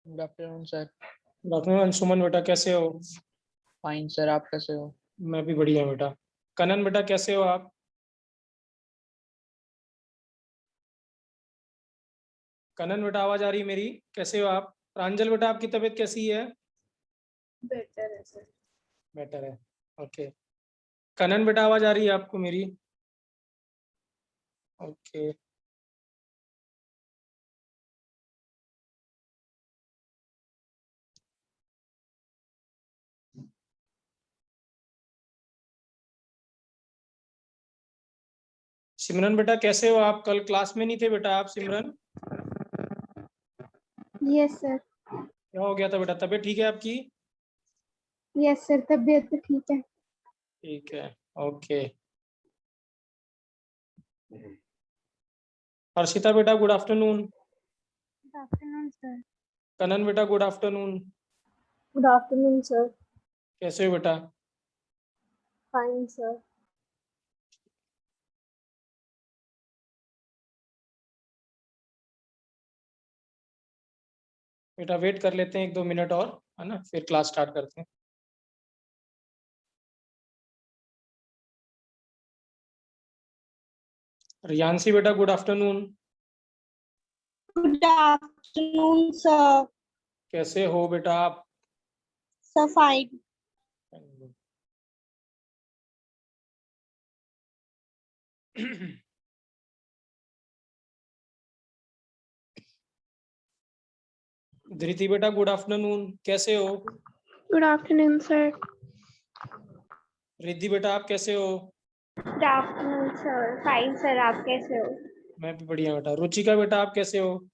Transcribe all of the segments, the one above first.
Good afternoon sir. Good afternoon Anshuman बेटा, कैसे हो? फाइन सर, आप कैसे हो? मैं भी बढ़िया बेटा। कनन बेटा कैसे हो आप? कनन बेटा आवाज आ रही है मेरी? कैसे हो आप? प्रांजल बेटा आपकी तबीयत कैसी है? बेटर है सर। बेटर है, ओके। कनन बेटा आवाज आ रही है आपको मेरी? ओके। सिमरन बेटा कैसे हो आप? कल क्लास में नहीं थे बेटा आप, सिमरन? Yes sir. क्या हो गया था बेटा? तबीयत ठीक है आपकी? यस सर, तबीयत तो ठीक है। ठीक है, ओके। हर्षिता बेटा good afternoon. Good afternoon sir. Kanan बेटा good afternoon. Good afternoon sir. कैसे हो बेटा? Fine sir. बेटा वेट कर लेते हैं 1-2 मिनट और, है ना, फिर क्लास स्टार्ट करते हैं। रियांशी बेटा good afternoon. Good afternoon sir. कैसे हो बेटा आप? Sir fine. धृति बेटा गुड आफ्टरनून, कैसे हो? Good afternoon sir. रिद्धि बेटा आप कैसे हो? Good afternoon sir. Fine sir, आप कैसे हो? मैं भी बढ़िया बेटा। रुचिका बेटा आप कैसे हो?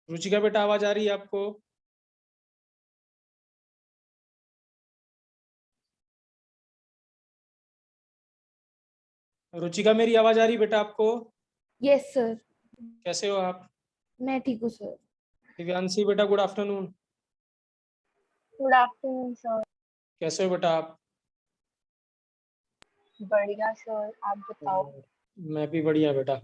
रुचिका बेटा आवाज आ रही है आपको? रुचिका मेरी आवाज आ रही बेटा आपको? Yes sir. कैसे हो आप? मैं ठीक हूँ सर। दिव्यांशी बेटा good afternoon. Good afternoon sir. कैसे हो बेटा आप? बढ़िया सर, आप बताओ। मैं भी बढ़िया बेटा।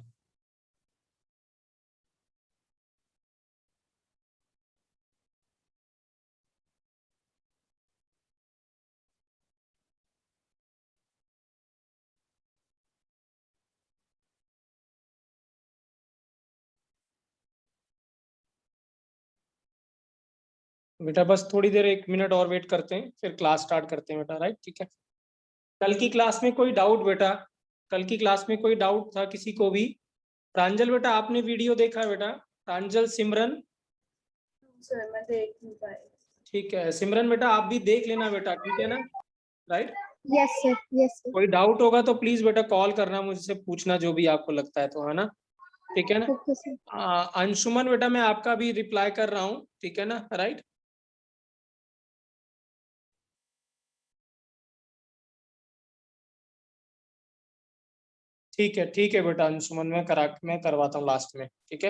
बेटा बस थोड़ी देर 1 मिनट और वेट करते हैं, फिर क्लास स्टार्ट करते हैं बेटा, राइट? ठीक है। कल की क्लास में कोई डाउट बेटा? कल की क्लास में कोई डाउट था किसी को भी? प्रांजल बेटा आपने वीडियो देखा बेटा? प्रांजल, सिमरन? सर मैं देख नहीं पाई। ठीक है सिमरन बेटा आप भी देख लेना बेटा, ठीक है ना, right? Yes sir. Yes sir. कोई डाउट होगा तो प्लीज बेटा कॉल करना, मुझसे पूछना जो भी आपको लगता है तो, है ना? ठीक है ना? Okay sir. अंशुमन बेटा मैं आपका भी रिप्लाई कर रहा हूँ, ठीक है ना, राइट? ठीक है बेटा अंशुमन, मैं करवाता हूँ लास्ट में, ठीक है?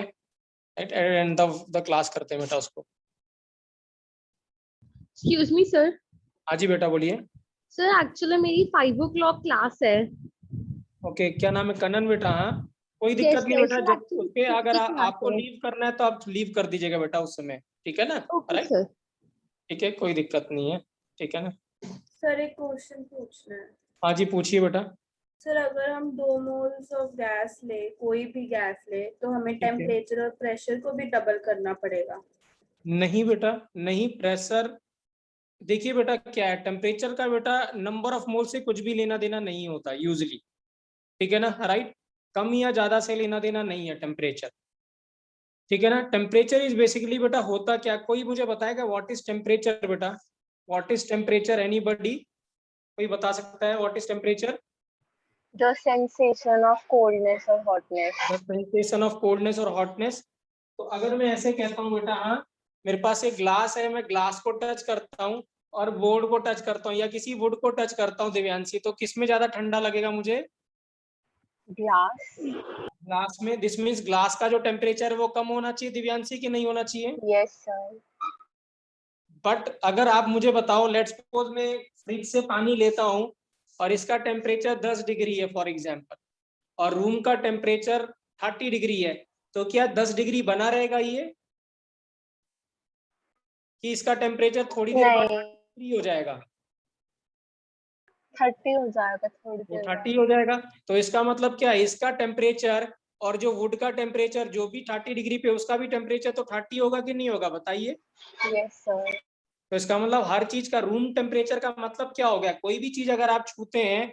एट एंड द क्लास करते हैं बेटा उसको। Excuse me sir. हाँ जी बेटा बोलिए। सर एक्चुअली मेरी 5 o'clock क्लास है। ओके, क्या नाम है? कनन बेटा? हाँ कोई Yes, दिक्कत नहीं sir, बेटा, sir, जब actually उसके 6 अगर की क्लास आपको है। लीव करना है तो आप लीव कर दीजिएगा बेटा उस समय, ठीक है ना, ओके राइट? सर। ठीक है, कोई दिक्कत नहीं है, ठीक है ना? सर एक क्वेश्चन पूछना है। हाँ जी पूछिए बेटा। सर अगर हम 2 मोल्स ऑफ गैस ले, कोई भी गैस ले, तो हमें ठीक है। टेम्परेचर और प्रेशर को भी डबल करना पड़ेगा? नहीं बेटा नहीं, प्रेशर देखिए बेटा क्या है, टेम्परेचर का बेटा नंबर ऑफ मोल से कुछ भी लेना देना नहीं होता यूजली, ठीक है ना, राइट? कम या ज्यादा से लेना देना नहीं है टेम्परेचर, ठीक है ना? टेम्परेचर इज बेसिकली बेटा होता क्या, कोई मुझे बताएगा व्हाट इज टेम्परेचर बेटा? What is temperature? एनीबॉडी कोई बता सकता है what is temperature? The sensation of coldness or hotness. The sensation of coldness और हॉटनेस। तो अगर मैं ऐसे कहता हूँ बेटा, हाँ मेरे पास एक ग्लास है, मैं ग्लास को टच करता हूँ और बोर्ड को टच करता हूँ या किसी वुड को टच करता हूँ दिव्यांशी, तो किसमें ज्यादा ठंडा लगेगा मुझे? Glass. ग्लास में। दिस मीन्स ग्लास का जो टेम्परेचर है वो कम होना चाहिए दिव्यांशी, कि नहीं होना चाहिए? Yes, sir. बट अगर आप मुझे बताओ, लेट्स सपोज मैं फ्रिज से पानी लेता हूँ और इसका टेम्परेचर 10 डिग्री है फॉर एग्जाम्पल, और रूम का टेम्परेचर 30 डिग्री है, तो क्या 10 डिग्री बना रहेगा ये, कि इसका टेम्परेचर थोड़ी देर बाद नहीं, 30 हो जाएगा? 30 हो जाएगा थोड़ी वो देर 30 बाद। हो जाएगा। तो इसका मतलब क्या है, इसका टेम्परेचर और जो वुड का टेम्परेचर जो भी 30 डिग्री पे, उसका भी टेम्परेचर तो 30 होगा कि नहीं होगा, बताइए। Yes sir. तो इसका मतलब हर चीज का रूम टेम्परेचर का मतलब क्या हो गया, कोई भी चीज अगर आप छूते हैं,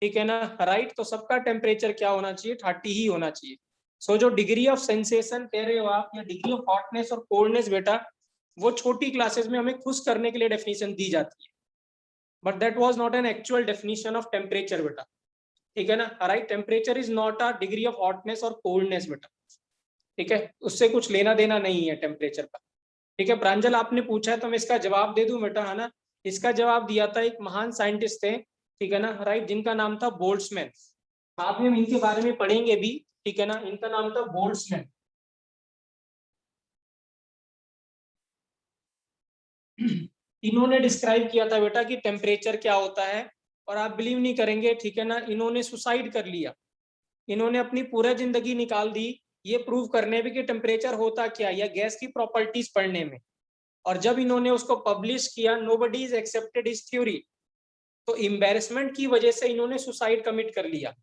ठीक है ना, राइट, तो सबका टेम्परेचर क्या होना चाहिए, 30 ही होना चाहिए। सो जो डिग्री ऑफ सेंसेशन कह रहे हो आप, या डिग्री ऑफ हॉटनेस और कोल्डनेस बेटा, वो छोटी क्लासेस में हमें खुश करने के लिए डेफिनेशन दी जाती है, but that was not an actual definition of temperature बेटा, ठीक है ना, right. Temperature is not a degree of hotness और कोल्डनेस बेटा, ठीक है, उससे कुछ लेना देना नहीं है टेम्परेचर का, ठीक है। प्रांजल आपने पूछा है तो मैं इसका जवाब दे दूं बेटा, है ना। इसका जवाब दिया था एक महान साइंटिस्ट थे, ठीक है ना, राइट, जिनका नाम था बोल्ट्जमैन। बाद में हम इनके बारे में पढ़ेंगे भी, ठीक है ना, इनका नाम था बोल्ट्जमैन। इन्होंने डिस्क्राइब किया था बेटा कि टेम्परेचर क्या होता है, और आप बिलीव नहीं करेंगे, ठीक है ना, इन्होंने सुसाइड कर लिया। इन्होंने अपनी पूरा जिंदगी निकाल दी ये प्रूव करने में कि टेम्परेचर होता क्या, या गैस की प्रॉपर्टीज पढ़ने में। और जब इन्होंने उसको पब्लिश किया, nobody is accepted his theory, तो एम्बैरेसमेंट की वजह से इन्होंने सुसाइड कमिट कर लिया।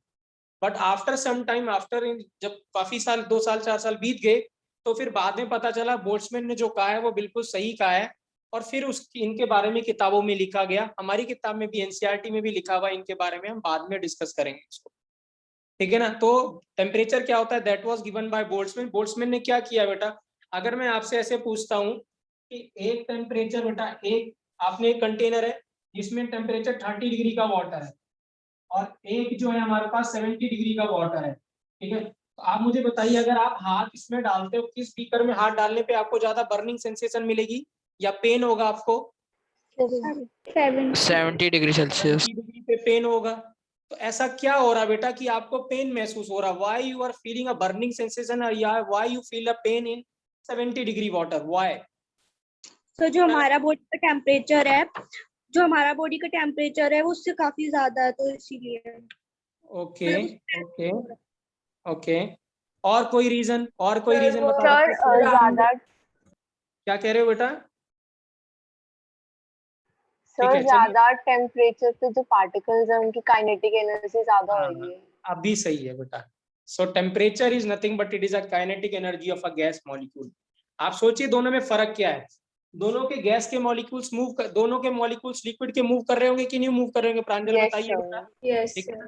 But after some time, after जब काफी साल, 2 साल 4 साल बीत गए, तो फिर बाद में पता चला बोल्ट्जमैन ने जो कहा है वो बिल्कुल सही कहा है, और फिर उस इनके बारे में किताबों में लिखा गया, हमारी किताब में भी, एनसीईआरटी में भी लिखा हुआ इनके बारे में, हम बाद में डिस्कस करेंगे इसको, ठीक है ना। तो टेम्परेचर क्या होता है, that was given by Boltzmann. Boltzmann ने क्या किया बेटा, अगर मैं आपसे ऐसे पूछता हूँ कि एक टेम्परेचर बेटा, एक आपने एक कंटेनर है जिसमें टेम्परेचर 30 डिग्री का वाटर है, और एक जो है हमारे पास 70 डिग्री का वाटर है, ठीक है। तो आप मुझे बताइए, अगर आप हाथ इसमें डालते हो, किस बीकर में हाथ डालने पे आपको ज्यादा बर्निंग सेंसेशन मिलेगी या पेन होगा आपको? 70 डिग्री सेल्सियस। 70 डिग्री पे पेन होगा। तो ऐसा क्या हो रहा बेटा कि आपको पेन महसूस हो रहा, why you are feeling a burning sensation, या why you feel a pain in 70 degree water, why? तो जो हमारा बॉडी का टेम्परेचर है, वो उससे काफी ज्यादा है, तो इसीलिए। ओके ओके ओके, और कोई रीजन, और कोई रीजन बता सर सकते हैं? ज्यादा, क्या कह रहे हो बेटा? ठीक सर है, चलिए। ज्यादा टेम्परेचर पे जो पार्टिकल्स हैं उनकी काइनेटिक एनर्जी ज्यादा हाँ, होगी। अभी सही है बेटा। सो temperature is nothing but it is a kinetic energy of a gas molecule. आप सोचिए दोनों में फर्क क्या है। दोनों के गैस के मॉलिक्यूल्स मूव कर, दोनों के मॉलिक्यूल्स लिक्विड के मूव कर रहे होंगे कि नहीं मूव कर रहे होंगे, प्रांजल यस बताइए बेटा। सर। यस ठीक है ना?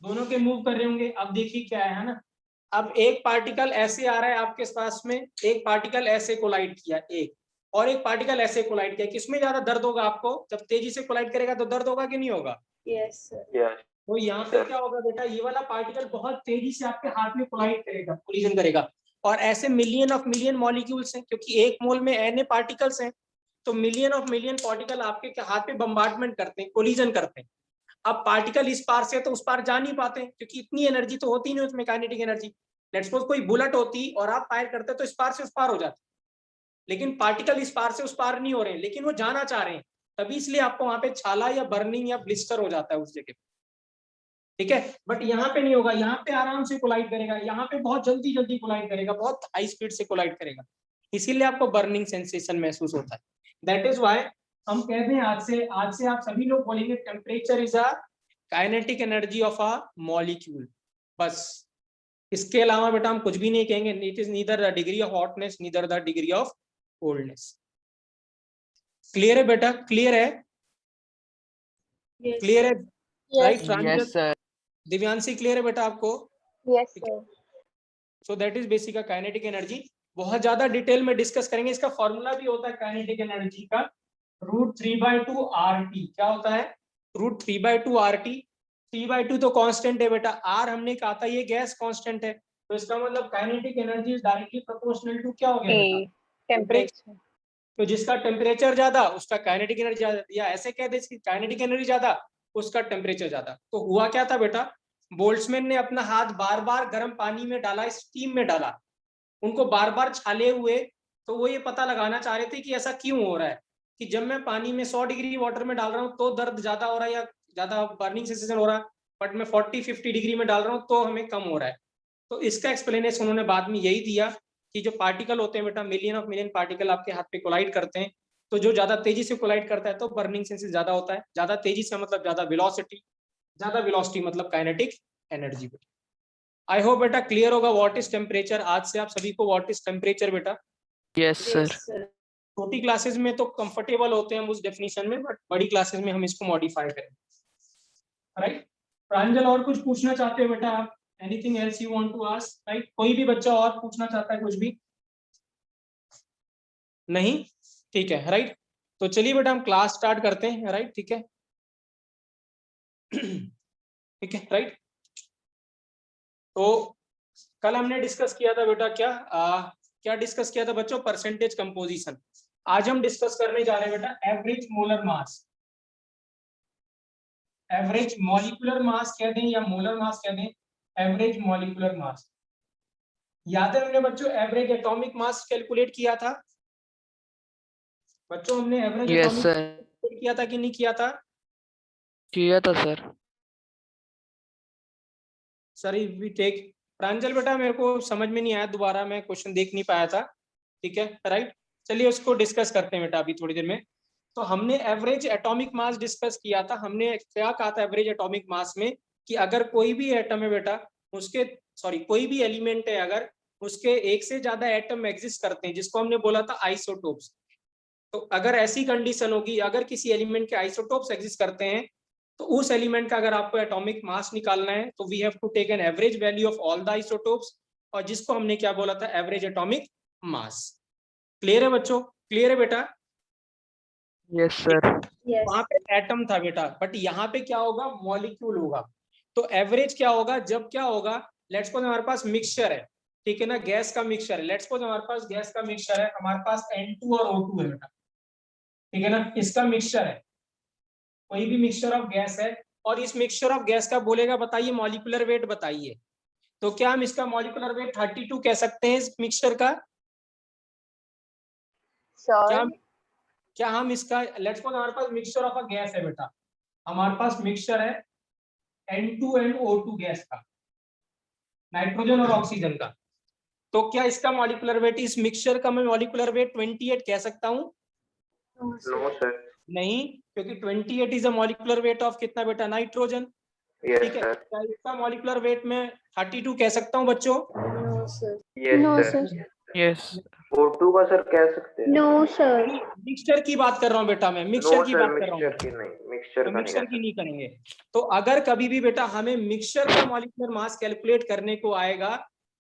दोनों के मूव कर रहे होंगे। अब देखिए क्या है ना, अब एक पार्टिकल ऐसे आ रहा है आपके पास में, एक पार्टिकल ऐसे कोलाइड किया, एक और एक पार्टिकल ऐसे कोलाइड किया, किसमें ज्यादा दर्द होगा आपको? जब तेजी से कोलाइड करेगा तो दर्द होगा कि नहीं होगा? Yes sir. तो यहाँ पे क्या होगा बेटा, ये वाला पार्टिकल बहुत तेजी से आपके हाथ में कोलाइड करेगा, कोलिजन करेगा, और ऐसे मिलियन ऑफ मिलियन मॉलिक्यूल्स हैं, क्योंकि एक मोल में एन पार्टिकल्स हैं, तो मिलियन ऑफ मिलियन पार्टिकल आपके हाथ पे बम्बार्डमेंट करते हैं, कोलिजन करते हैं। अब पार्टिकल इस पार से तो उस पार जा नहीं पाते, क्योंकि इतनी एनर्जी तो होती नहीं उसमें, काइनेटिक एनर्जी। लेट्स सपोज कोई बुलेट होती और आप फायर करते तो इस पार से उस पार हो जाते, लेकिन पार्टिकल इस पार से उस पार नहीं हो रहे हैं, लेकिन वो जाना चाह रहे हैं, तभी इसलिए आपको वहां पे छाला या बर्निंग या ब्लिस्टर हो जाता है उस जगह, ठीक है। बट यहाँ पे नहीं होगा, यहाँ पे आराम से कोलाइड करेगा, यहाँ पे बहुत जल्दी जल्दी कोलाइड करेगा, बहुत हाई स्पीड से कोलाइड करेगा, इसीलिए आपको बर्निंग सेंसेशन महसूस होता है। दैट इज व्हाई हम कहते हैं आज से आप सभी लोग बोलेंगे temperature is a kinetic energy of a molecule, बस। इसके अलावा बेटा हम कुछ भी नहीं कहेंगे। It is neither the degree of hotness neither the degree of coldness. Clear है बेटा? क्लियर है? क्लियर है, right? Yes sir. Divyanshi clear है बेटा आपको? Yes sir. So that is basic kinetic energy. बहुत ज्यादा डिटेल में डिस्कस करेंगे। इसका फॉर्मूला भी होता है काइनेटिक एनर्जी का, √3/2 RT। क्या होता है? √3/2 RT। 3/2 तो कांस्टेंट है बेटा, R हमने कहा था ये गैस कांस्टेंट है, तो इसका मतलब kinetic energy is directly proportional to क्या हो गया बेटा? टेम्परेचर। तो जिसका टेम्परेचर ज्यादा उसका काइनेटिक एनर्जी ज्यादा, या ऐसे कह दे इसकी काइनेटिक एनर्जी ज्यादा उसका टेम्परेचर ज्यादा। तो हुआ क्या था बेटा, बोल्ट्जमैन ने अपना हाथ बार बार गर्म पानी में डाला, स्टीम में डाला, उनको बार बार छाले हुए, तो वो ये पता लगाना चाह रहे थे कि ऐसा क्यों हो रहा है कि जब मैं पानी में 100 डिग्री वाटर में डाल रहा हूँ तो दर्द ज्यादा हो रहा है या ज्यादा बर्निंग सेंसेशन हो रहा है, बट मैं 40-50 डिग्री में डाल रहा हूँ तो हमें कम हो रहा है। तो इसका एक्सप्लेनेशन उन्होंने बाद में यही दिया कि जो पार्टिकल होते हैं बेटा, मिलियन पार्टिकल आपके हाथ पे कोलाइड करते हैं, तो जो ज्यादा तेजी से कोलाइड करता है तो बर्निंग सेंसेशन ज्यादा होता है। ज्यादा तेजी से मतलब ज्यादा वेलोसिटी मतलब काइनेटिक एनर्जी। आई होप बेटा क्लियर होगा व्हाट इज टेम्परेचर। आज से आप सभी को व्हाट इज टेम्परेचर बेटा। Yes sir. छोटी क्लासेस में तो कंफर्टेबल होते हैं हम उस डेफिनेशन में, बट बड़ी क्लासेस में हम इसको मॉडिफाई करेंगे। राइट प्रांजल, और कुछ पूछना चाहते हो बेटा आप? Anything else you want to ask? Right, कोई भी बच्चा और पूछना चाहता है कुछ भी? नहीं, ठीक है। राइट, तो चलिए बेटा हम क्लास स्टार्ट करते हैं। राइट, ठीक है ठीक है। राइट, तो कल हमने डिस्कस किया था बेटा क्या डिस्कस किया था बच्चों? Percentage composition. आज हम डिस्कस करने जा रहे हैं बेटा average molar mass. Average molecular मास कह दें या मोलर मास कह दें, एवरेज मॉलिक्यूलर मास। याद है हमने बच्चों एवरेज एटॉमिक मास कैलकुलेट किया था? बच्चों हमने average yes atomic sir. Calculate किया था कि नहीं किया था? किया था sir. Sir we take. Pranjal बेटा मेरे को समझ में नहीं आया, दोबारा मैं क्वेश्चन देख नहीं पाया था। ठीक है, राइट, चलिए उसको डिस्कस करते हैं बेटा अभी थोड़ी देर में। तो हमने एवरेज एटॉमिक मास डिस्कस किया था। हमने क्या कहा था एवरेज एटॉमिक मास में? कि अगर कोई भी एटम है बेटा, उसके कोई भी एलिमेंट है, अगर उसके एक से ज्यादा एटम एग्जिस्ट करते हैं, जिसको हमने बोला था आइसोटोप्स। तो अगर ऐसी कंडीशन होगी, अगर किसी एलिमेंट के आइसोटोप्स एग्जिस्ट करते हैं, तो उस एलिमेंट का अगर आपको एटॉमिक मास निकालना है तो we have to take an average value of all the isotopes, और जिसको हमने क्या बोला था? एवरेज एटॉमिक मास। क्लियर है बच्चों? क्लियर है बेटा? Yes sir. वहां पे एटम था बेटा, बट यहाँ पे क्या होगा? मॉलिक्यूल होगा। तो एवरेज क्या होगा? जब क्या होगा, लेट्स सपोज हमारे पास मिक्सचर है, ठीक है ना, गैस का मिक्सचर है। लेट्स सपोज हमारे पास गैस का मिक्सचर है, हमारे पास N2 और O2 है बेटा, ठीक है ना, इसका मिक्सचर है, कोई भी मिक्सचर ऑफ गैस है, और इस मिक्सचर ऑफ गैस का बोलेगा बताइए मॉलिक्यूलर वेट बताइए। तो क्या हम इसका मॉलिक्यूलर वेट 32 कह सकते हैं इस मिक्सचर का? सर क्या हम इसका, लेट्स सपोज हमारे पास मिक्सचर ऑफ अ गैस है बेटा, हमारे पास मिक्सचर है N2 एंड O2 गैस का, नाइट्रोजन और ऑक्सीजन का। तो क्या इसका मॉलिक्यूलर वेट, इस मिक्सचर का मैं मॉलिक्यूलर वेट 28 कह सकता हूँ? No sir. नहीं, क्योंकि 28 is a molecular weight of कितना बेटा? नाइट्रोजन। ठीक है, क्या इसका मॉलिक्यूलर वेट में 32 कह सकता हूँ बच्चों? No sir. यस। O2 का सर कह सकते हैं। No sir. मिक्सचर की बात कर रहा हूँ बेटा मैं, मिक्सचर की बात कर रहा हूँ। मिक्सचर का मिक्सचर की नहीं करेंगे। तो अगर कभी भी बेटा हमें मिक्सचर का मॉलिक्यूलर मास कैलकुलेट करने को आएगा,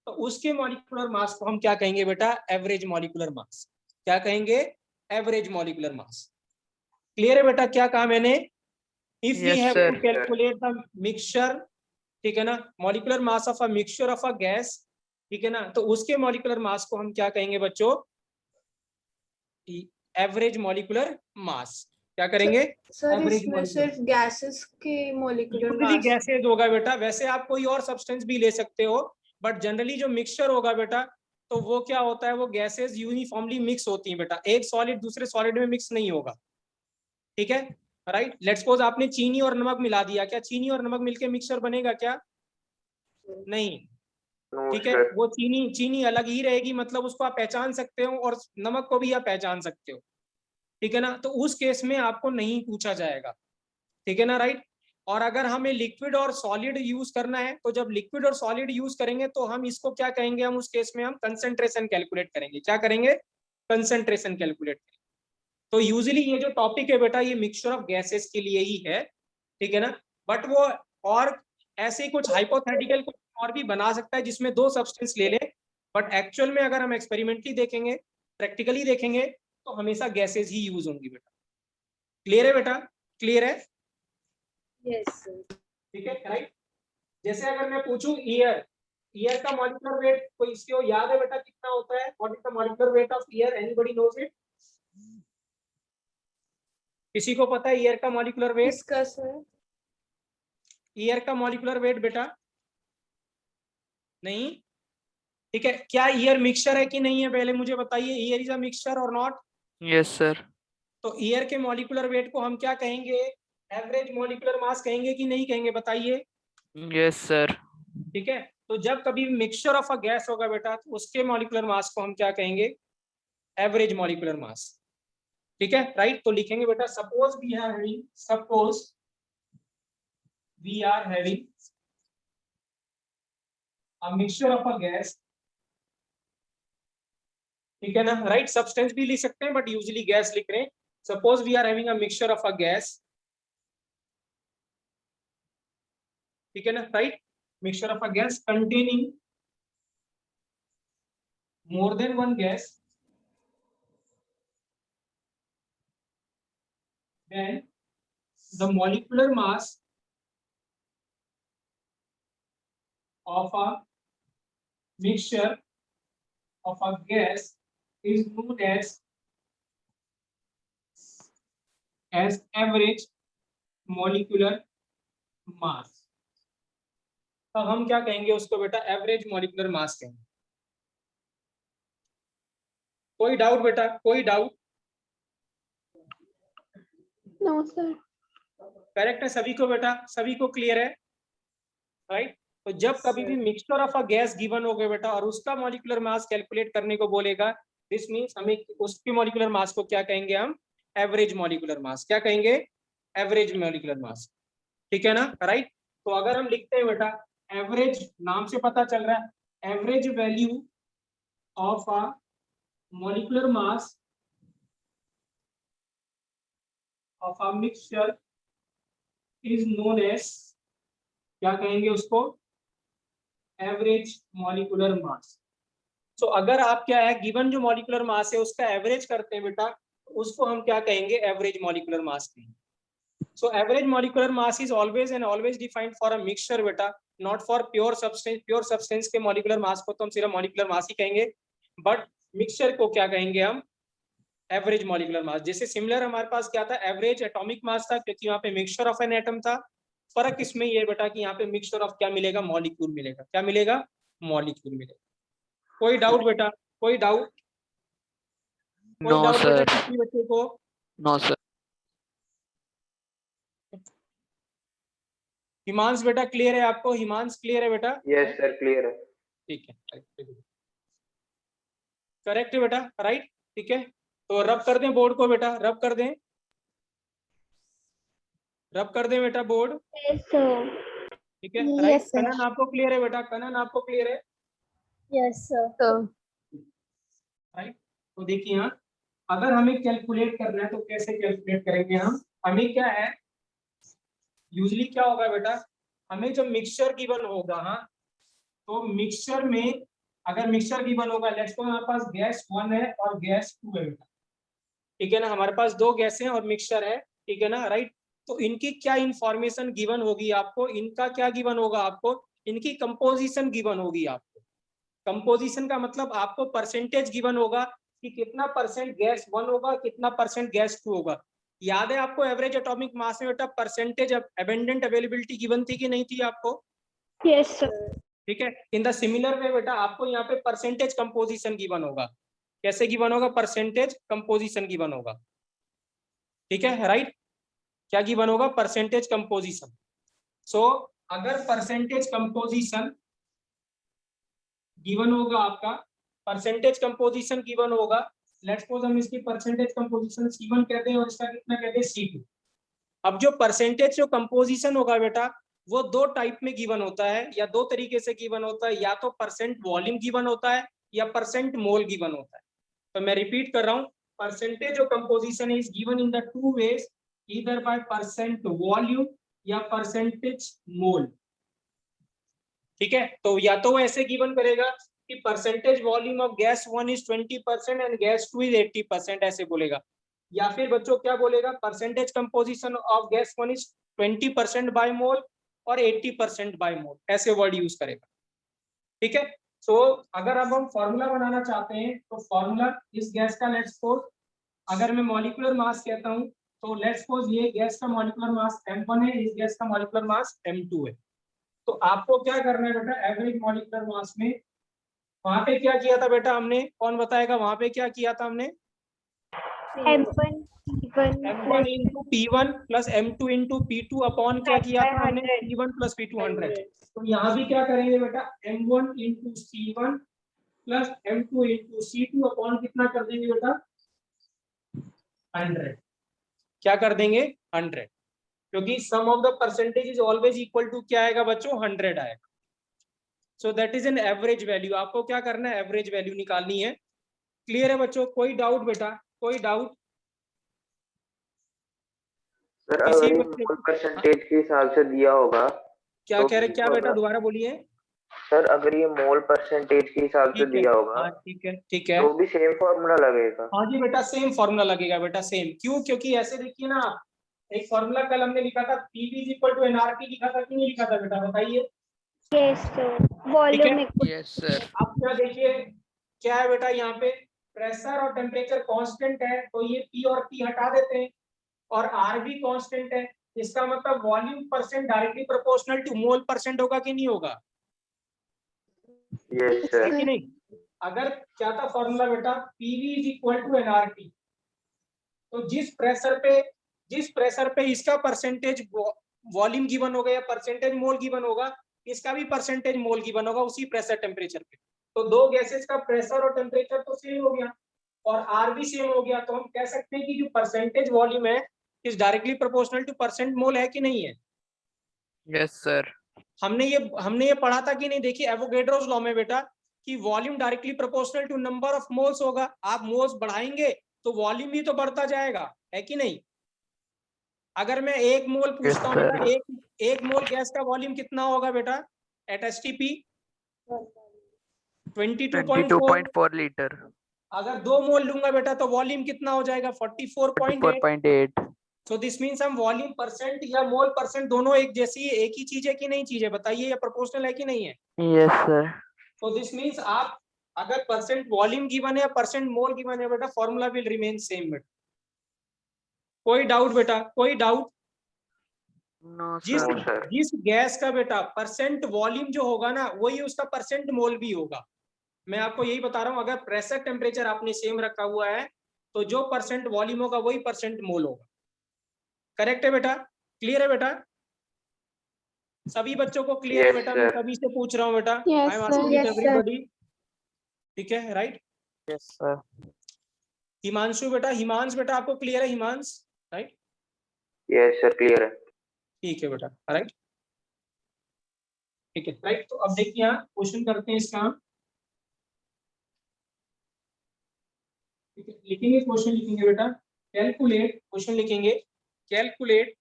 तो उसके मॉलिक्यूलर मास को हम क्या कहेंगे बेटा? Average molecular mass. क्या कहेंगे? एवरेज मॉलिक्यूलर मास। क्लियर है बेटा क्या कहा मैंने? If we Yes, have sir. To calculate the mixture, ठीक है ना, molecular mass of a mixture of a gas, ठीक है ना, तो उसके मॉलिक्यूलर मास को हम क्या कहेंगे बच्चों? Average molecular mass. क्या करेंगे? सर इसमें सिर्फ गैसेस के मॉलिक्यूलर मास गैसेज होगा बेटा। वैसे आप कोई और सब्सटेंस भी ले सकते हो, बट जनरली जो मिक्सचर होगा बेटा, तो वो क्या होता है? वो गैसेज यूनिफॉर्मली मिक्स होती हैं बेटा, एक सॉलिड दूसरे सॉलिड में मिक्स नहीं होगा। ठीक है, राइट। लेट्स सपोज आपने चीनी और नमक मिला दिया, क्या चीनी और नमक मिलके मिक्सचर बनेगा क्या? नहीं। ठीक है, वो चीनी अलग ही रहेगी, मतलब उसको आप पहचान सकते हो, और नमक को भी आप पहचान सकते हो। ठीक है ना, तो उस केस में आपको नहीं पूछा जाएगा। ठीक है ना, राइट। और अगर हमें लिक्विड और सॉलिड यूज करना है, तो जब लिक्विड और सॉलिड यूज करेंगे तो हम इसको क्या कहेंगे? हम उस केस में हम कंसंट्रेशन कैलकुलेट करेंगे। क्या करेंगे? कंसंट्रेशन कैलकुलेट करेंगे। तो यूजुअली ये जो टॉपिक है बेटा, ये मिक्सचर ऑफ गैसेस के लिए ही है, ठीक है ना। बट वो और ऐसे कुछ हाइपोथेटिकल और भी बना सकता है जिसमें दो सब्सटेंस ले ले, बट एक्चुअल में अगर हम एक्सपेरिमेंटली देखेंगे, प्रैक्टिकली देखेंगे, तो हमेशा गैसेस ही यूज होंगी बेटा। क्लियर है बेटा? क्लियर है? Yes sir. ठीक है, राइट। जैसे अगर मैं पूछूं ईयर का मॉलिक्यूलर वेट, कोई इसको याद है बेटा कितना होता है? What is the molecular weight of air? Anybody knows it? किसी को पता है ईयर का मॉलिक्यूलर वेट? इसका सर ईयर का मॉलिक्यूलर वेट बेटा? नहीं। ठीक है, क्या ईयर मिक्सचर है कि नहीं है? पहले मुझे बताइए, ईयर इज अ मिक्सचर और नॉट? Yes, sir. तो ईयर के मॉलिक्यूलर वेट को हम क्या कहेंगे? एवरेज मॉलिक्यूलर मास कहेंगे कि नहीं कहेंगे, बताइए। Yes sir. ठीक है, तो जब कभी मिक्सचर ऑफ अ गैस होगा बेटा तो उसके मॉलिक्यूलर मास को हम क्या कहेंगे, एवरेज मॉलिक्यूलर मास। ठीक है, राइट। तो लिखेंगे बेटा suppose we are having a mixture of a gas. ठीक है ना, राइट। सब्सटेंस भी लिख सकते हैं बट यूजुअली गैस लिख रहे हैं। Suppose we are having a mixture of a gas. ठीक है ना, right. Mixture of a gas containing more than one gas, then the molecular mass of a mixture of a gas is known as average molecular mass। तो हम क्या कहेंगे उसको बेटा, average molecular mass कहेंगे। कोई डाउट बेटा, कोई डाउट? No sir. करेक्ट है सभी को बेटा, सभी को क्लियर है, राइट। तो जब कभी भी mixture of a gas given हो गया बेटा और उसका मॉलिक्यूलर मास कैलकुलेट करने को बोलेगा, दिस मींस हमें उसके मॉलिक्यूलर मास को क्या कहेंगे हम, एवरेज मॉलिक्यूलर मास। क्या कहेंगे, एवरेज मॉलिक्यूलर मास। ठीक है ना, राइट। तो अगर हम लिखते हैं बेटा एवरेज, नाम से पता चल रहा है, average value of a molecular mass of a mixture is known as, क्या कहेंगे उसको, एवरेज मॉलिक्यूलर मास। सो अगर आप क्या है, गिवन जो मॉलिक्यूलर मास है उसका एवरेज करते हैं बेटा, उसको हम क्या कहेंगे, एवरेज मॉलिक्यूलर मास कहेंगे। So average molecular mass is always and always defined for a mixture बेटा, not for pure substance. Pure substance के मॉलिक्यूलर मास को तो हम सिर्फ मॉलिक्यूलर मास ही कहेंगे, बट मिक्सचर को क्या कहेंगे हम, एवरेज मॉलिक्यूलर मास। जैसे सिमिलर हमारे पास क्या था, एवरेज एटॉमिक मास था, क्योंकि यहाँ पे मिक्सचर ऑफ एन एटम था। फर्क इसमें ये बेटा कि यहाँ पे मिक्सचर ऑफ क्या मिलेगा, मॉलिक्यूल मिलेगा। क्या मिलेगा, मॉलिक्यूल मिलेगा। कोई डाउट बेटा, कोई डाउट? कोई नो डाउट बेटा सर। किसी बच्चे को? No sir. हिमांश बेटा क्लियर है आपको, हिमांश क्लियर है बेटा? यस सर, क्लियर है। ठीक है, करेक्ट है बेटा, राइट। ठीक है, तो रब कर दें बोर्ड को बेटा, रब कर दें, रब कर दें बेटा बोर्ड। Yes sir. ठीक है, राइट। कनन आपको क्लियर है बेटा, कनन आपको क्लियर है? Yes sir. राइट। तो देखिए यहाँ अगर हमें कैलकुलेट करना है तो कैसे कैलकुलेट करेंगे हम, हमें क्या है, यूजुअली क्या होगा बेटा, हमें जब मिक्सचर गिवन होगा, हाँ, तो मिक्सचर में अगर मिक्सचर गिवन होगा, लेट्स सपोज हमारे पास गैस 1 है और गैस 2 है बेटा। ठीक है ना, हमारे पास दो गैस हैं और मिक्सचर है। ठीक है ना, राइट। तो इनकी क्या इंफॉर्मेशन गिवन होगी आपको, इनका क्या गिवन होगा आपको, इनकी कंपोजिशन गिवन होगी आपको। कंपोजिशन का मतलब आपको परसेंटेज गिवन होगा कि कितना परसेंट गैस 1 होगा, कितना परसेंट गैस 2 होगा। याद है आपको एवरेज एटॉमिक मास में बेटा परसेंटेज एबंडेंट अवेलेबिलिटी गिवन थी कि नहीं थी आपको? Yes sir. ठीक है, इन द सिमिलर वे बेटा आपको यहाँ पे परसेंटेज कंपोजिशन गिवन होगा। कैसे गिवन होगा, परसेंटेज कंपोजिशन गिवन होगा। ठीक है, राइट। क्या गिवन होगा, परसेंटेज कंपोजिशन। सो अगर परसेंटेज कंपोजिशन गिवन होगा आपका, परसेंटेज कंपोजिशन गिवन होगा, लेट्स सपोज हम इसकी परसेंटेज कंपोजिशन C1 कहते हैं और इसका कितना कहते हैं, C2। अब जो परसेंटेज जो कंपोजिशन होगा बेटा वो दो टाइप में गिवन होता है, या दो तरीके से गिवन होता है, या तो परसेंट वॉल्यूम गिवन होता है या परसेंट मोल गिवन होता है। तो मैं रिपीट कर रहा हूँ, percentage of composition is given in the two ways, either by percent volume या परसेंटेज मोल। ठीक है, तो या तो वो ऐसे गिवन करेगा कि percentage volume of gas 1 is 20% and gas 2 is 80%, ऐसे बोलेगा। या फिर बच्चों क्या बोलेगा, percentage composition of gas 1 is 20% by mole और 80% बाय मोल, ऐसे वर्ड यूज करेगा। ठीक है, सो अगर अब हम फॉर्मूला बनाना चाहते हैं तो फॉर्मूला इस गैस का, लेट्स सपोज अगर मैं मॉलिक्यूलर मास कहता हूं तो लेट्स सपोज ये गैस का मॉलिक्यूलर मास m1 है, इस गैस का मॉलिक्यूलर मास m2 है। तो आपको क्या करना है बेटा, एवरेज मॉलिक्यूलर मास में वहां पे क्या किया था बेटा हमने, कौन बताएगा वहां पे क्या किया था हमने? M1 into P1 plus M2 into P2 upon क्या किया था हमने, P1 प्लस P2 100। तो यहाँ भी क्या करेंगे बेटा, M1 into C1 plus M2 into C2 upon कितना कर देंगे बेटा, 100। क्या कर देंगे, 100, क्योंकि sum of the percentage is always equal to क्या आएगा बच्चों, 100 आएगा। So that is an average value. आपको क्या करना है, एवरेज वैल्यू निकालनी है। क्लियर है बच्चों, कोई डाउट बेटा, कोई डाउट? सर किसी अगर ये बच्चे मोल परसेंटेज के हिसाब से दिया होगा क्या तो कह रहे, क्या बेटा होगा? दोबारा बोलिए। सर अगर ये मोल परसेंटेज के हिसाब से ठीक है, दिया होगा हाँ ठीक है, ठीक है, तो भी सेम फॉर्मूला लगेगा? हाँ जी बेटा सेम फॉर्मूला लगेगा बेटा, सेम। क्यों, क्योंकि ऐसे देखिए ना आप, एक फॉर्मूला कल हमने लिखा था, PV is equal to NRT लिखा था कि नहीं लिखा था बेटा, बताइए। Yes, sir. ठीक Volume है, equal. Yes, sir. अब क्या देखिए, क्या है बेटा यहाँ पे, प्रेशर और टेम्परेचर कांस्टेंट है, तो ये पी और पी हटा देते हैं, और आर भी कांस्टेंट है। इसका मतलब volume percent directly proportional to mole percent होगा कि नहीं होगा, यस है सर। कि नहीं? अगर क्या था फॉर्मूला बेटा, PV is equal to NRT, तो जिस प्रेशर पे इसका परसेंटेज वॉल्यूम गिवन होगा या परसेंटेज मोल गिवन होगा, इसका भी परसेंटेज मोल गिवन होगा उसी प्रेशर टेम्परेचर पे। तो दो गैसेस का प्रेशर और टेम्परेचर तो सेम हो गया और आर भी सेम हो गया, तो हम कह सकते हैं कि जो परसेंटेज वॉल्यूम है is directly proportional to percent mole, है कि नहीं है? Yes, sir. हमने ये पढ़ा था कि नहीं? देखिए एवोगैड्रोस लॉ में बेटा कि volume directly proportional to number of moles होगा। आप मोल्स बढ़ाएंगे तो वॉल्यूम भी तो बढ़ता जाएगा, है कि नहीं? अगर मैं एक मोल पूछता हूँ बेटा, एक मोल गैस का वॉल्यूम कितना होगा बेटा एट एसटीपी? 22.4। 22.4 liter. अगर 2 मोल लूंगा बेटा तो वॉल्यूम कितना हो जाएगा, 44.8। 44.8. सो दिस मींस हम वॉल्यूम परसेंट या मोल परसेंट दोनों एक जैसी, एक ही चीज है कि नहीं चीज है, बताइए, या प्रोपोर्शनल है कि नहीं है? Yes, sir. तो दिस मींस आप अगर परसेंट वॉल्यूम गिवन है या परसेंट मोल गिवन है बेटा, फॉर्मूला विल रिमेन सेम बेटा। कोई डाउट बेटा, कोई डाउट? No, जिस sir. जिस गैस का बेटा परसेंट वॉल्यूम जो होगा ना, वही उसका परसेंट मोल भी होगा। मैं आपको यही बता रहा हूं, अगर प्रेशर टेम्परेचर आपने सेम रखा हुआ है तो जो परसेंट वॉल्यूम होगा वही परसेंट मोल होगा। करेक्ट है बेटा? क्लियर है बेटा? सभी बच्चों को क्लियर है Yes, बेटा? मैं sir. सभी से पूछ रहा हूँ बेटा, Yes, I am sir. Asking Yes, sir. Everybody. ठीक है, राइट? Yes, sir. हिमांशु बेटा, हिमांश बेटा आपको क्लियर है? Himansh, right? Yes sir, clear है। ठीक है बेटा, राइट, ठीक है, राइट। तो अब देखिए यहाँ क्वेश्चन करते हैं इसका। ठीक है, लिखेंगे क्वेश्चन, लिखेंगे बेटा, कैलकुलेट, क्वेश्चन लिखेंगे, calculate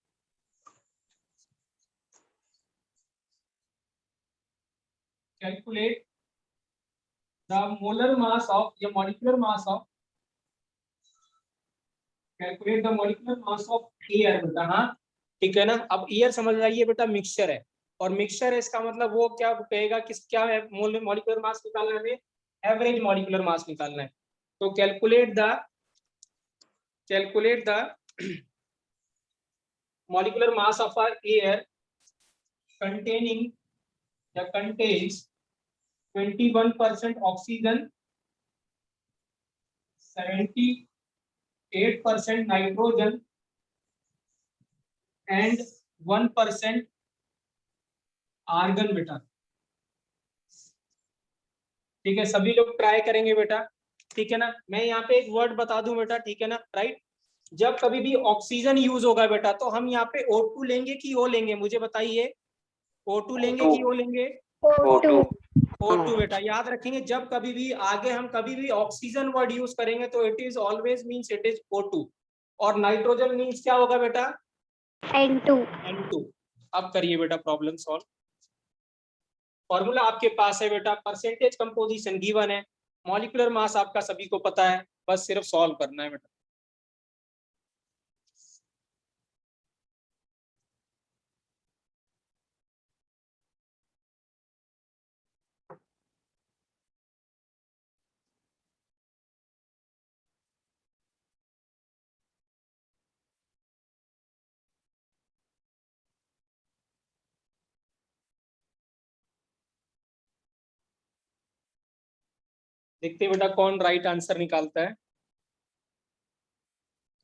calculate the molar mass of या molecular mass of, calculate the molecular mass of air बेटा। हाँ ठीक है ना। अब एयर समझ आइए बेटा, मिक्सचर है, और मिक्सचर है इसका मतलब वो क्या कहेगा, किस क्या है, मॉलिक्यूलर मास निकालना है, एवरेज मॉलिक्यूलर मास निकालना है। तो calculate the molecular mass of our air containing या contains 21% oxygen, 78% nitrogen and 1% argon बेटा। ठीक है, सभी लोग ट्राई करेंगे बेटा, ठीक है ना। मैं यहाँ पे एक वर्ड बता दूं बेटा, ठीक है ना, राइट। जब कभी भी ऑक्सीजन यूज होगा बेटा तो हम यहाँ पे O2 लेंगे कि O लेंगे, मुझे बताइए। O2 लेंगे कि O लेंगे? O2। O2 बेटा, याद रखेंगे, जब कभी भी आगे हम कभी भी ऑक्सीजन वर्ड यूज करेंगे तो it is always means it is O2, और नाइट्रोजन मींस क्या होगा बेटा? N2। अब करिए बेटा प्रॉब्लम सॉल्व। फॉर्मूला आपके पास है बेटा, परसेंटेज कंपोजिशन गिवन है, मॉलिक्यूलर मास आपका सभी को पता है, बस सिर्फ सॉल्व करना है बेटा। देखते बेटा कौन राइट आंसर निकालता है।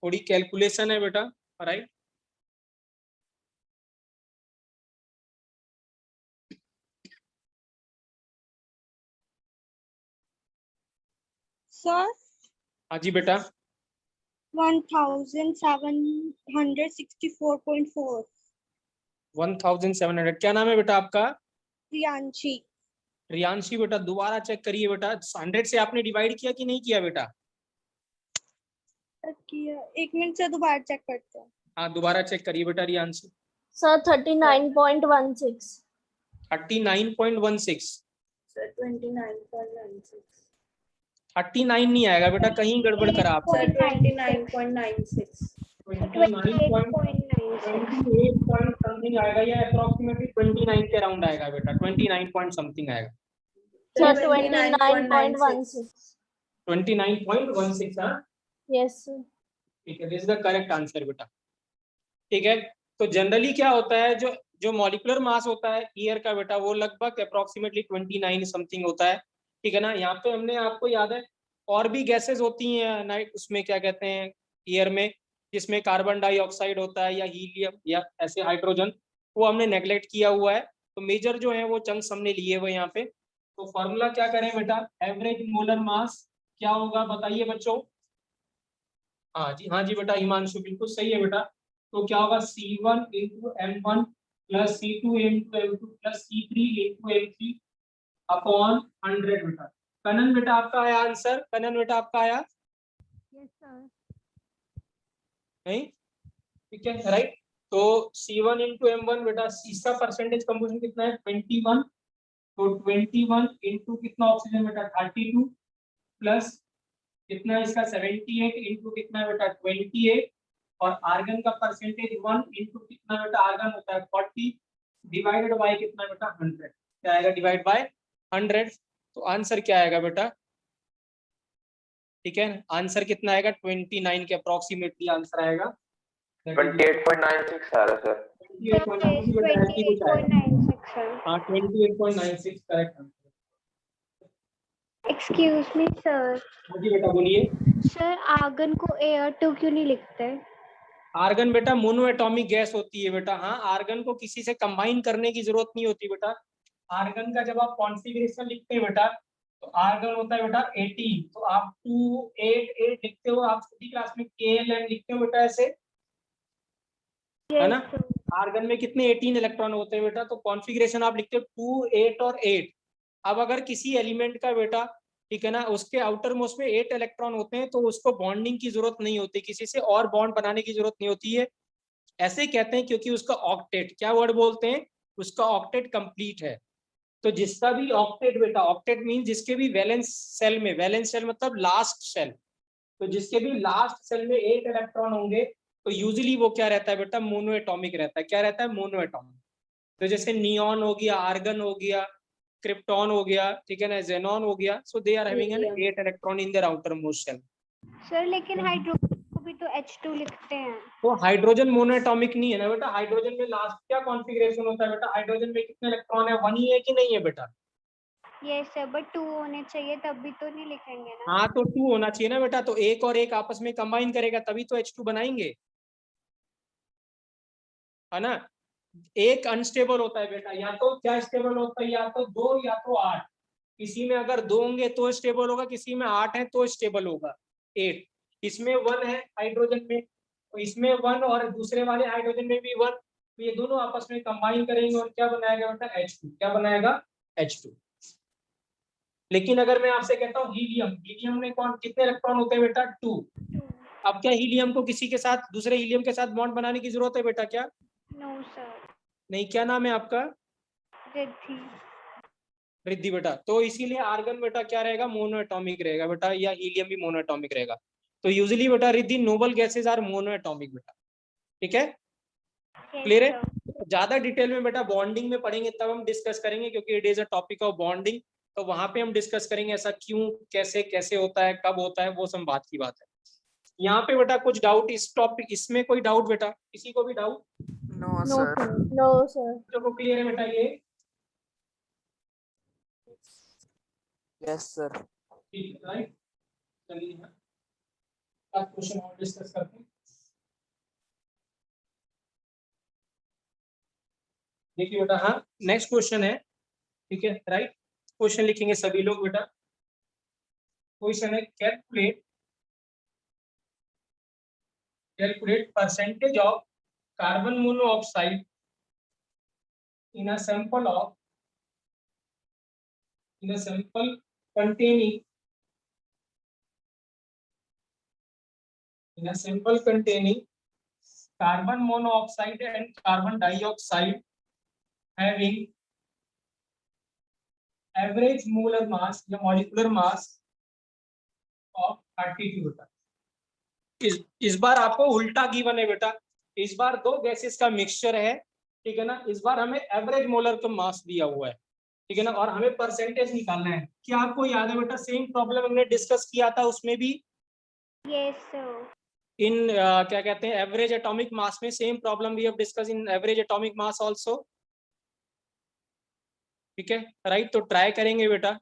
थोड़ी कैलकुलेशन है बेटा, राइट। सर हाँ जी बेटा, 1764.4 1700। क्या नाम है बेटा आपका? प्रियांशी। रियांशी बेटा, दोबारा चेक करिए बेटा, 100 से आपने डिवाइड किया कि नहीं किया बेटा? किया, 1 मिनट से दोबारा चेक करते हैं। हाँ दोबारा चेक करिए बेटा रियांशी। Sir, 39.16. 39.16। सर 29.96। 39 नहीं आएगा बेटा, कहीं गड़बड़ करा आपने। सर 29.96। 28 पॉइंट समथिंग आएगा, या अप्रोक्सीमेटली 29 के अराउंड आएगा बेटा, 29 पॉइंट समथिंग आएगा। Sir, 29.16. 29.16। हाँ Yes, sir. ठीक है, this is the correct answer बेटा। ठीक है, तो जनरली क्या होता है, जो जो मॉलिक्यूलर मास होता है ईयर का बेटा, वो लगभग अप्रोक्सीमेटली 29 समथिंग होता है। ठीक है ना, यहाँ पे हमने, आपको याद है और भी गैसेस होती हैं नाइट, उसमें क्या कहते हैं ईयर में, जिसमें कार्बन डाइऑक्साइड होता है या हीलियम या ऐसे हाइड्रोजन, वो हमने नेग्लेक्ट किया हुआ है। तो मेजर जो है वो चंक्स हमने लिए हुए यहाँ पे। तो फॉर्मूला क्या करें बेटा, एवरेज मोलर मास क्या होगा बताइए बच्चों? हाँ जी बेटा, हिमांशु बिल्कुल सही है बेटा। तो क्या होगा, C1 into M1 plus C2 into M2 plus C3 into M3 upon 100 बेटा। कनन बेटा आपका आया आंसर? कनन बेटा आपका आया? Yes, sir. नहीं, ठीक है राइट। तो C1 इंटू M1 बेटा, इसका परसेंटेज कंपोजिशन कितना है 21। तो 21 इंटू कितना ऑक्सीजन बेटा 32 प्लस कितना इसका 78 इंटू कितना है बेटा 28, और आर्गन का परसेंटेज 1 इंटू कितना बेटा आर्गन होता है 40 डिवाइडेड बाय कितना बेटा 100। क्या आएगा डिवाइड बाय 100? तो आंसर क्या आएगा बेटा? ठीक है, आंसर कितना आएगा 29 के अप्रोक्सीमेटली आंसर आएगा। 28.96 आ रहा सर। 28.96 बेटा, ऐसे ही कुछ आएगा। 28.96, sir. हाँ 28.96 correct answer. Excuse me, sir. हाँ जी बेटा बोलिए। Sir, आर्गन को Air2 क्यों नहीं लिखते? आर्गन बेटा मोनो एटॉमिक गैस होती है बेटा। हाँ, आर्गन को किसी से कंबाइन करने की जरूरत नहीं होती बेटा। आर्गन का जब आप कॉन्फ़िगरेशन लिखते हैं बेटा, तो आर्गन होता है बेटा 18, तो आप 2 8 8 लिखते हो, आप छोटी क्लास में KLN लिखते हो बेटा ऐसे, है ना। Yes, sir. आर्गन में कितने 18 इलेक्ट्रॉन होते हैं बेटा, तो कॉन्फ़िगरेशन आप लिखते हो 2 8 और 8। अब अगर किसी एलिमेंट का बेटा, ठीक है ना, उसके आउटर मोस्ट में 8 इलेक्ट्रॉन होते हैं, तो उसको बॉन्डिंग की जरूरत नहीं होती, किसी से और बॉन्ड बनाने की जरूरत नहीं होती है। ऐसे कहते हैं क्योंकि उसका ऑक्टेट, क्या वर्ड बोलते हैं, उसका ऑक्टेट कंप्लीट है। तो जिसका भी ऑक्टेट बेटा, ऑक्टेट मीन जिसके भी वैलेंस सेल में, वैलेंस सेल मतलब लास्ट सेल, तो जिसके भी लास्ट सेल में 8 इलेक्ट्रॉन होंगे, तो यूजुअली वो क्या रहता है बेटा, मोनो एटॉमिक रहता है। क्या रहता है, मोनो एटॉमिक। तो जैसे नियॉन हो गया, आर्गन हो गया, क्रिप्टॉन हो गया, ठीक है ना, जेनॉन हो गया, so they are having an 8 electron in their outermost shell. Sir, लेकिन हाइड्रोजन को भी तो H2 लिखते हैं. तो हाइड्रोजन मोनो एटॉमिक नहीं है ना बेटा। हाइड्रोजन में लास्ट क्या कॉन्फ़िगरेशन होता है बेटा, हाइड्रोजन में कितने इलेक्ट्रॉन है, 1 ही है कि नहीं है बेटा? Yes, sir, but 2 होने चाहिए, तब भी तो नहीं लिखेंगे ना. हाँ तो 2 होना चाहिए ना बेटा, तो एक और एक आपस में कंबाइन करेगा तभी तो H2 बनाएंगे, है ना। एक अनस्टेबल होता है बेटा, या तो क्या स्टेबल होता है, या तो 2 या तो 8। किसी में अगर 2 होंगे तो स्टेबल होगा, किसी में 8 है तो स्टेबल होगा 8। इसमें 1 है हाइड्रोजन में, तो इसमें 1 और दूसरे वाले हाइड्रोजन में भी 1, तो ये दोनों आपस में कंबाइन करेंगे और क्या बनाएगा बेटा H2। क्या बनाएगा H2। लेकिन अगर मैं आपसे कहता हूँ हीलियम, हीलियम में कौन कितने इलेक्ट्रॉन होते हैं बेटा 2। अब क्या हीलियम को किसी के साथ, दूसरे हीलियम के साथ बॉन्ड बनाने की जरूरत है बेटा क्या? No, sir. नहीं। क्या नाम है आपका? रिद्धि. रिद्धि बेटा। तो इसीलिए आर्गन बेटा क्या रहेगा, मोनो एटॉमिक रहेगा बेटा, या हीलियम भी मोनो एटॉमिक रहेगा। तो यूजुअली बेटा Riddhi noble gases are mono atomic बेटा। ठीक है, Yes, क्लियर है। sir. ज्यादा डिटेल में बेटा बॉन्डिंग में पढ़ेंगे तब हम डिस्कस करेंगे, क्योंकि it is a topic of bonding. तो वहां पे हम डिस्कस करेंगे ऐसा क्यों, कैसे कैसे होता है, कब होता है, वो सब बात की बात है। यहाँ पे बेटा कुछ डाउट इस टॉपिक, इसमें कोई डाउट बेटा, किसी को भी doubt? No, No, sir. sir. No, sir. जो क्लियर है बेटा ये? Yes, sir. ठीक है राइट, चलिए। आप क्वेश्चन और डिस्कस करते हैं। देखिए बेटा, हाँ नेक्स्ट क्वेश्चन है, ठीक है राइट। क्वेश्चन लिखेंगे सभी लोग बेटा। क्वेश्चन है calculate percentage of carbon monoxide in a sample containing carbon monoxide and carbon dioxide having average molar mass या molecular mass of 32 बेटा। इस बार आपको उल्टा गिवन है बेटा। इस बार दो गैसेस का मिक्सचर है, ठीक है ना। इस बार हमें एवरेज मोलर का मास दिया हुआ है, ठीक है ना, और हमें परसेंटेज निकालना है। क्या आपको याद है बेटा, सेम प्रॉब्लम हमने डिस्कस किया था, उसमें भी Yes, sir. इन क्या कहते हैं एवरेज एटॉमिक मास में same problem we have discuss in average atomic mass also, ठीक है राइट। तो ट्राई करेंगे बेटा।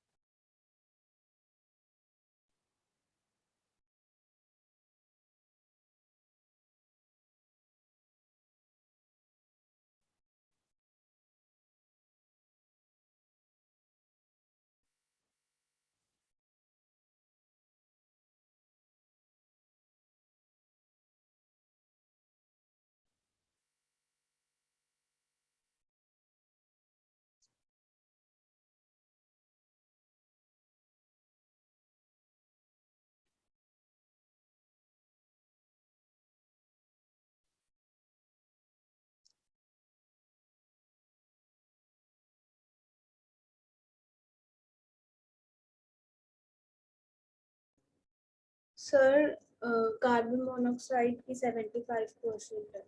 सर कार्बन मोनोऑक्साइड की 75% है।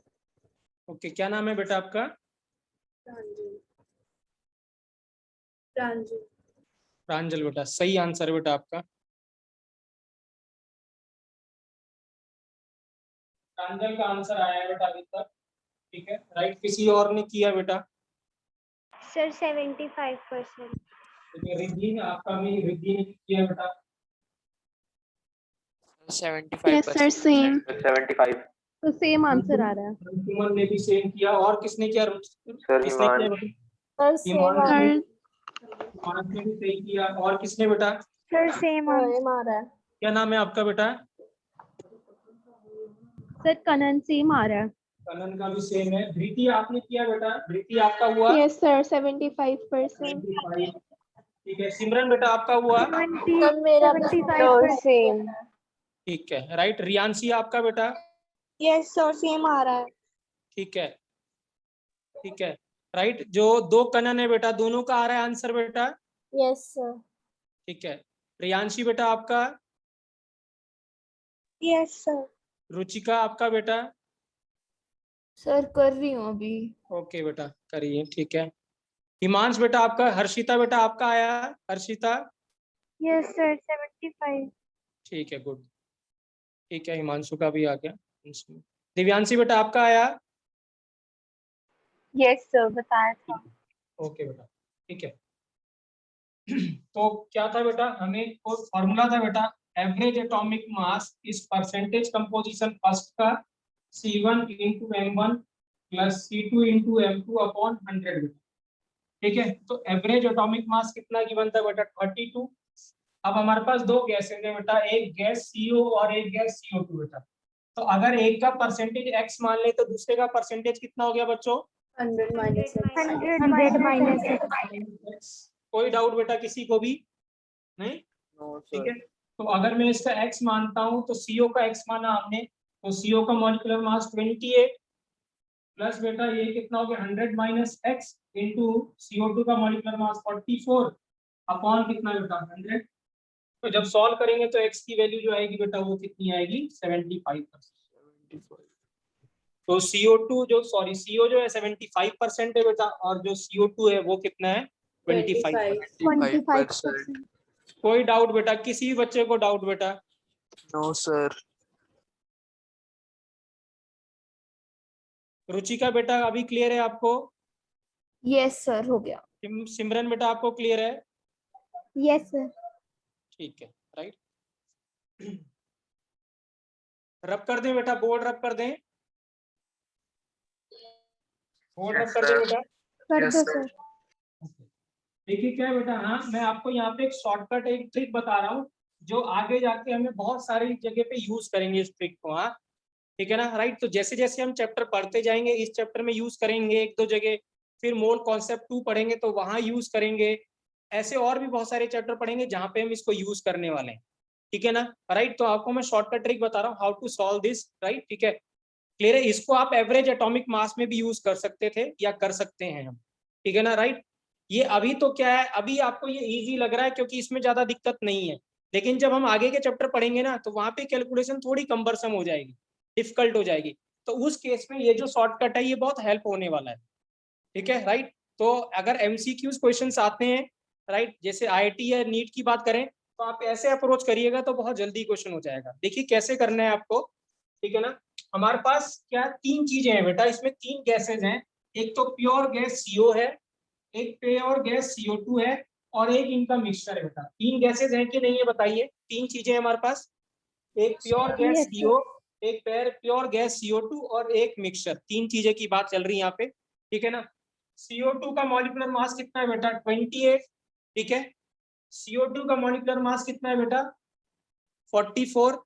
ओके, क्या नाम है बेटा आपका? प्रांजल। प्रांजल। प्रांजल बेटा, सही आंसर है बेटा आपका। प्रांजल का आंसर आया है बेटा अभी तक, ठीक है राइट। किसी और ने किया बेटा? Sir, 75%. रिद्धि ने, आपका भी रिद्धि ने किया बेटा। 75%। सेम। 75 तो सेम आंसर आ रहा है। सुमन ने भी सेम किया। और किसने किया? सर किसने किया हिमांश। बेटा? हिमांश ने भी सही किया। और किसने बेटा? Sir, same answer. सेम आ रहा है। क्या नाम है आपका बेटा? सर कनन सेम आ रहा है। कनन का भी सेम है। धृति आपने किया बेटा? धृति आपका हुआ? Yes sir 75%। 75। ठीक है। सिमरन बेटा आपका हुआ? 75%. Same. ठीक है राइट। रियांशी आपका बेटा? यस सर सेम आ रहा है। ठीक है, ठीक है राइट। जो दो कनन है बेटा, दोनों का आ रहा है आंसर बेटा? Yes sir. ठीक है। रियांशी बेटा आपका? Yes sir. रुचिका आपका बेटा? सर कर रही हूँ अभी। ओके बेटा करिए, ठीक है। हिमांश बेटा आपका? हर्षिता बेटा आपका आया? हर्षिता? Yes, sir, 75. ठीक है, गुड। ठीक है, हिमांशु का भी आ गया। दिव्यांशी बेटा आपका आया? Yes, sir. बताया था। ओके बेटा, ठीक है। तो क्या था बेटा, हमें कोई फॉर्मूला था बेटा, एवरेज एटॉमिक मास इस परसेंटेज कंपोजिशन फर्स्ट का C1 into M1 plus C2 into M2 upon 100 बेटा, ठीक है। तो एवरेज एटॉमिक मास कितना गिवन था बेटा? 32। अब हमारे पास दो गैसेज है बेटा, एक गैस CO और एक गैस CO2 बेटा। तो अगर एक का परसेंटेज X मान ले तो दूसरे का परसेंटेज कितना हो गया बच्चों? 100 माइनस 100 minus X. कोई डाउट बेटा किसी को भी? नहीं? No, ठीक sir. है। तो अगर मैं इसका x मानता हूं तो CO का x माना हमने, तो CO का मॉलिक्यूलर मास 28 प्लस बेटा ये कितना हो गया 100 माइनस x इंटू CO2 का मॉलिक्यूलर मास 44 अपॉन कितना बेटा 100। तो जब सॉल्व करेंगे तो x की वैल्यू जो आएगी बेटा वो कितनी आएगी? 75%। तो CO2 जो CO जो है 75% है बेटा, और जो CO2 है वो कितना है? 25%। 25%. कोई डाउट बेटा? किसी भी बच्चे को डाउट बेटा? No, sir. रुचिका बेटा अभी क्लियर है आपको? यस सर हो गया। सिमरन बेटा आपको क्लियर है? Yes sir. ठीक है राइट। रब कर दें बेटा, बोर्ड रब कर दें, बोर्ड रब Yes, कर दें sir. बेटा। कर Yes, दो sir. सर। देखिए क्या है बेटा, हाँ मैं आपको यहाँ पे एक शॉर्टकट एक ट्रिक बता रहा हूँ जो आगे जाके हमें बहुत सारी जगह पे यूज करेंगे इस ट्रिक को। हाँ ठीक है ना, राइट। तो जैसे जैसे हम चैप्टर पढ़ते जाएंगे इस चैप्टर में यूज करेंगे एक दो जगह, फिर मोल कॉन्सेप्ट 2 पढ़ेंगे तो वहां यूज करेंगे, ऐसे और भी बहुत सारे चैप्टर पढ़ेंगे जहाँ पे हम इसको यूज करने वाले हैं, ठीक है ना, राइट। तो आपको मैं शॉर्टकट ट्रिक बता रहा हूँ how to solve this, right, ठीक है, क्लियर है। इसको आप एवरेज एटॉमिक मास में भी यूज कर सकते थे या कर सकते हैं हम, ठीक है ना, राइट। ये अभी तो क्या है, अभी आपको ये इजी लग रहा है क्योंकि इसमें ज्यादा दिक्कत नहीं है, लेकिन जब हम आगे के चैप्टर पढ़ेंगे ना तो वहां पे कैलकुलेशन थोड़ी कम्बरसम हो जाएगी, डिफिकल्ट हो जाएगी। तो उस केस में ये जो शॉर्टकट है ये बहुत हेल्प होने वाला है, ठीक है, राइट। तो अगर एमसीक्यूज क्वेश्चंस आते हैं, राइट, जैसे आईआईटी या नीट की बात करें तो आप ऐसे अप्रोच करिएगा तो बहुत जल्दी क्वेश्चन हो जाएगा। देखिए कैसे करना है आपको, ठीक है ना। हमारे पास क्या 3 चीजें हैं बेटा, इसमें 3 गैसेज हैं, एक तो प्योर गैस CO है, एक प्योर गैस CO2 है और एक इनका मिक्सचर है बेटा। 3 गैसेज हैं कि नहीं है बताइए, 3 चीजें हमारे पास, एक pure gas Yes, sir. CO, एक प्योर गैस CO2 और एक मिक्सचर, 3 चीजें की बात चल रही है यहाँ पे, ठीक है ना। CO2 का मॉलिक्यूलर मास कितना है बेटा 28, ठीक है। CO2 का मॉलिक्यूलर मास कितना है बेटा 44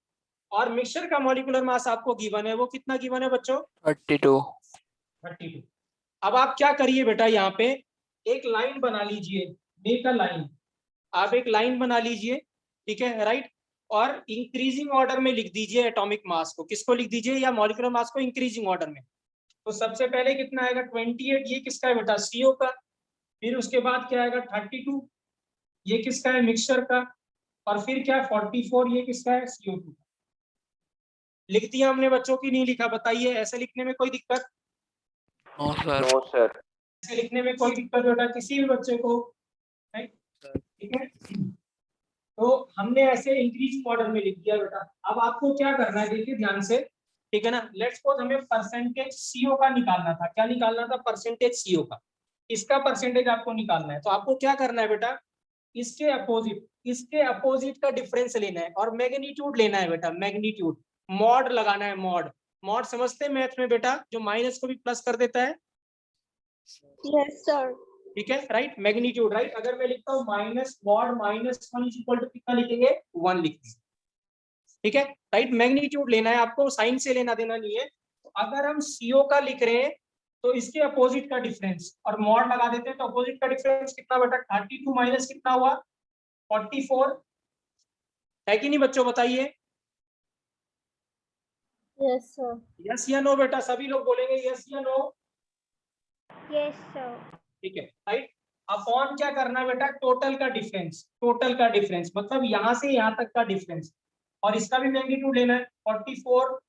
और मिक्सचर का मॉलिक्यूलर मास आपको गिवन है, वो कितना गिवन है बच्चों 32. 32। अब आप क्या करिए बेटा, यहाँ पे एक लाइन बना लीजिए, मेक अ लाइन, आप एक लाइन बना लीजिए, ठीक है, राइट, और इंक्रीजिंग ऑर्डर में लिख दीजिए एटॉमिक मास को, किसको लिख दीजिए, या मॉलिक्यूलर मास को इंक्रीजिंग ऑर्डर में। तो सबसे पहले कितना आएगा 28, ये किसका है बेटा CO का, फिर उसके बाद क्या आएगा 32, ये किसका है मिक्सचर का, और फिर क्या 44, ये किसका है CO2 का। लिख दिया हमने बच्चों की, नहीं लिखा बताइए, ऐसे लिखने में कोई दिक्कत, No, sir. No, sir. ऐसे लिखने में कोई दिक्कत बेटा किसी भी बच्चे को, राइट, ठीक है। तो हमने ऐसे इंक्रीजिंग ऑर्डर में लिख दिया बेटा। अब आपको क्या करना है देखिए ध्यान से, ठीक है ना, लेट्स सपोज हमें परसेंटेज CO का निकालना था, क्या निकालना था परसेंटेज CO का, इसका परसेंटेज आपको निकालना है। तो आपको क्या करना है बेटा, इसके अपोजिट का डिफरेंस लेना है और मैग्नीट्यूड लेना है बेटा, मैग्नीट्यूड, मॉड लगाना है, मॉड, मॉड समझते हैं मैथ में बेटा, जो माइनस को भी प्लस कर देता है, Yes, sir. ठीक है, राइट, मैग्नीट्यूड, राइट। अगर मैं लिखता हूँ minus mod -1 is equal to कितना लिखेंगे 1 लिखेंगे, ठीक है, राइट। मैग्नीट्यूड लेना है आपको, साइन से लेना देना नहीं है। तो अगर हम CO का लिख रहे हैं तो इसके अपोजिट का डिफरेंस और मॉड लगा देते हैं, तो अपोजिट का डिफरेंस कितना बेटा 32 माइनस कितना हुआ 44, है कि नहीं बच्चों बताइए, Yes, sir. यस या नो बेटा, सभी लोग बोलेंगे यस या नो, यस सर। ठीक है, राइट। अपॉन क्या करना है बेटा टोटल का डिफरेंस, टोटल का डिफरेंस मतलब यहाँ से यहाँ तक का डिफरेंस, और इसका भी मैग्नीट्यूड लेना है 44,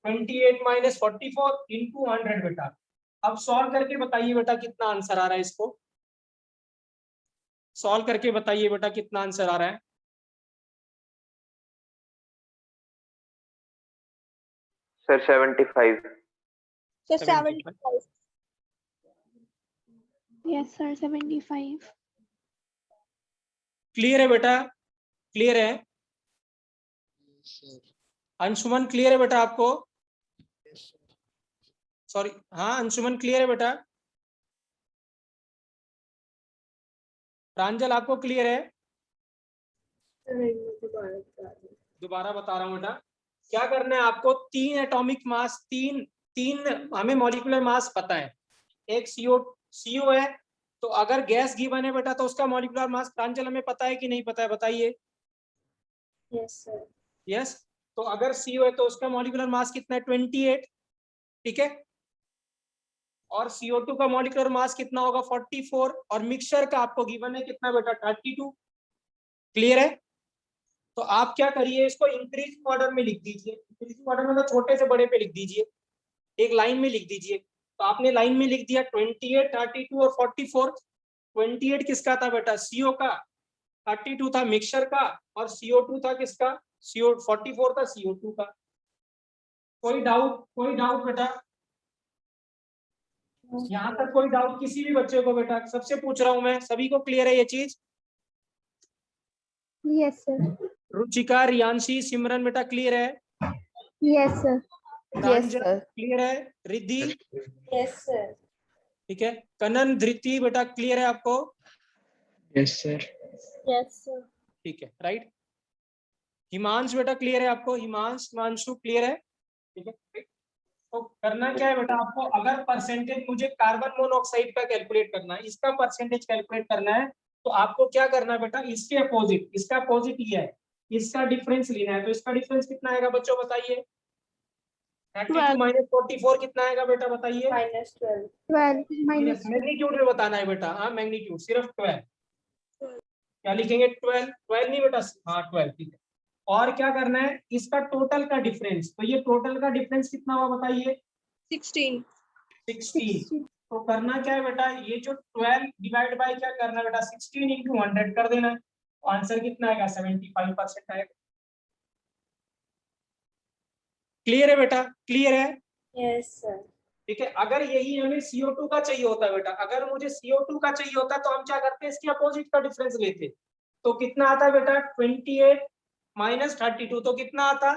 28 माइनस 44 इंटू 100 बेटा। अब सॉल्व करके बताइए बेटा कितना आंसर आ रहा है, इसको सॉल्व करके बताइए बेटा कितना आंसर आ रहा है। Sir, 75. So 75. 75. Yes, sir. 75. Clear है बेटा, क्लियर है अंशुमन, क्लियर है बेटा आपको, सॉरी हाँ अंशुमन क्लियर है बेटा, प्रांजल आपको क्लियर है, दोबारा बता रहा हूँ बेटा, क्या करना है आपको, 3 एटॉमिक मास, तीन हमें मॉलिक्यूलर मास पता है, एक CO है, तो अगर गैस गिवन है बेटा तो उसका मॉलिक्यूलर मास प्रांजल हमें पता है कि नहीं पता है बताइए, Yes, sir. यस। तो अगर CO है तो उसका मॉलिक्यूलर मास कितना है 28, ठीक है, और CO2 का मॉलिक्यूलर मास कितना होगा 44, और मिक्सचर का आपको गिवन है कितना बेटा 32, क्लियर है। तो आप क्या करिए, इसको इंक्रीजिंग ऑर्डर में लिख दीजिए, इंक्रीजिंग ऑर्डर मतलब छोटे से बड़े पे लिख दीजिए, एक लाइन में लिख दीजिए। तो आपने लाइन में लिख दिया 28, 32 और 44। 28 किसका था बेटा CO का, 32 था मिक्सचर का, और CO2 था किसका 44 था CO2 का। कोई डाउट बेटा, यहाँ तक कोई डाउट किसी भी बच्चे को बेटा, सबसे पूछ रहा हूं मैं, सभी को क्लियर है ये चीज, Yes, sir. रुचिका, रियांशी, सिमरन बेटा क्लियर है, Yes, sir. प्रांजल क्लियर है? Riddhi Yes, sir. ठीक है। कनन धृति बेटा क्लियर है आपको? Yes, sir. Yes, sir. ठीक है राइट। हिमांश बेटा क्लियर है आपको? हिमांशु क्लियर है? ठीक है। तो करना क्या है बेटा आपको, अगर परसेंटेज मुझे कार्बन मोनोऑक्साइड का कैलकुलेट करना है, इसका परसेंटेज कैलकुलेट करना है, तो आपको क्या करना है बेटा, इसके अपोजिट, इसका अपोजिट ये है, इसका डिफरेंस लेना है। तो इसका डिफरेंस कितना आएगा बच्चों बताइए? 32 माइनस 44 कितना आएगा बेटा बताइए? -12. 12 minus मैग्नीट्यूड में बताना है बेटा। हाँ मैग्नीट्यूड सिर्फ 12। क्या लिखेंगे? 12 नहीं बेटा, हाँ 12 ठीक है। और क्या करना है, इसका टोटल का डिफरेंस। तो ये टोटल का डिफरेंस कितना हुआ बताइए? 16. 16। तो करना क्या है बेटा, ये जो 12 डिवाइड बाय क्या करना है बेटा, 16 into 100 कर देना है। तो आंसर कितना आएगा? 75% आएगा। क्लियर है बेटा? क्लियर है? Yes, sir. ठीक है। अगर यही हमें CO2 का चाहिए होता बेटा, अगर मुझे CO2 का चाहिए होता तो हम क्या करते हैं, इसके अपोजिट का डिफरेंस लेते। तो कितना आता बेटा? 28 माइनस 32 तो कितना आता?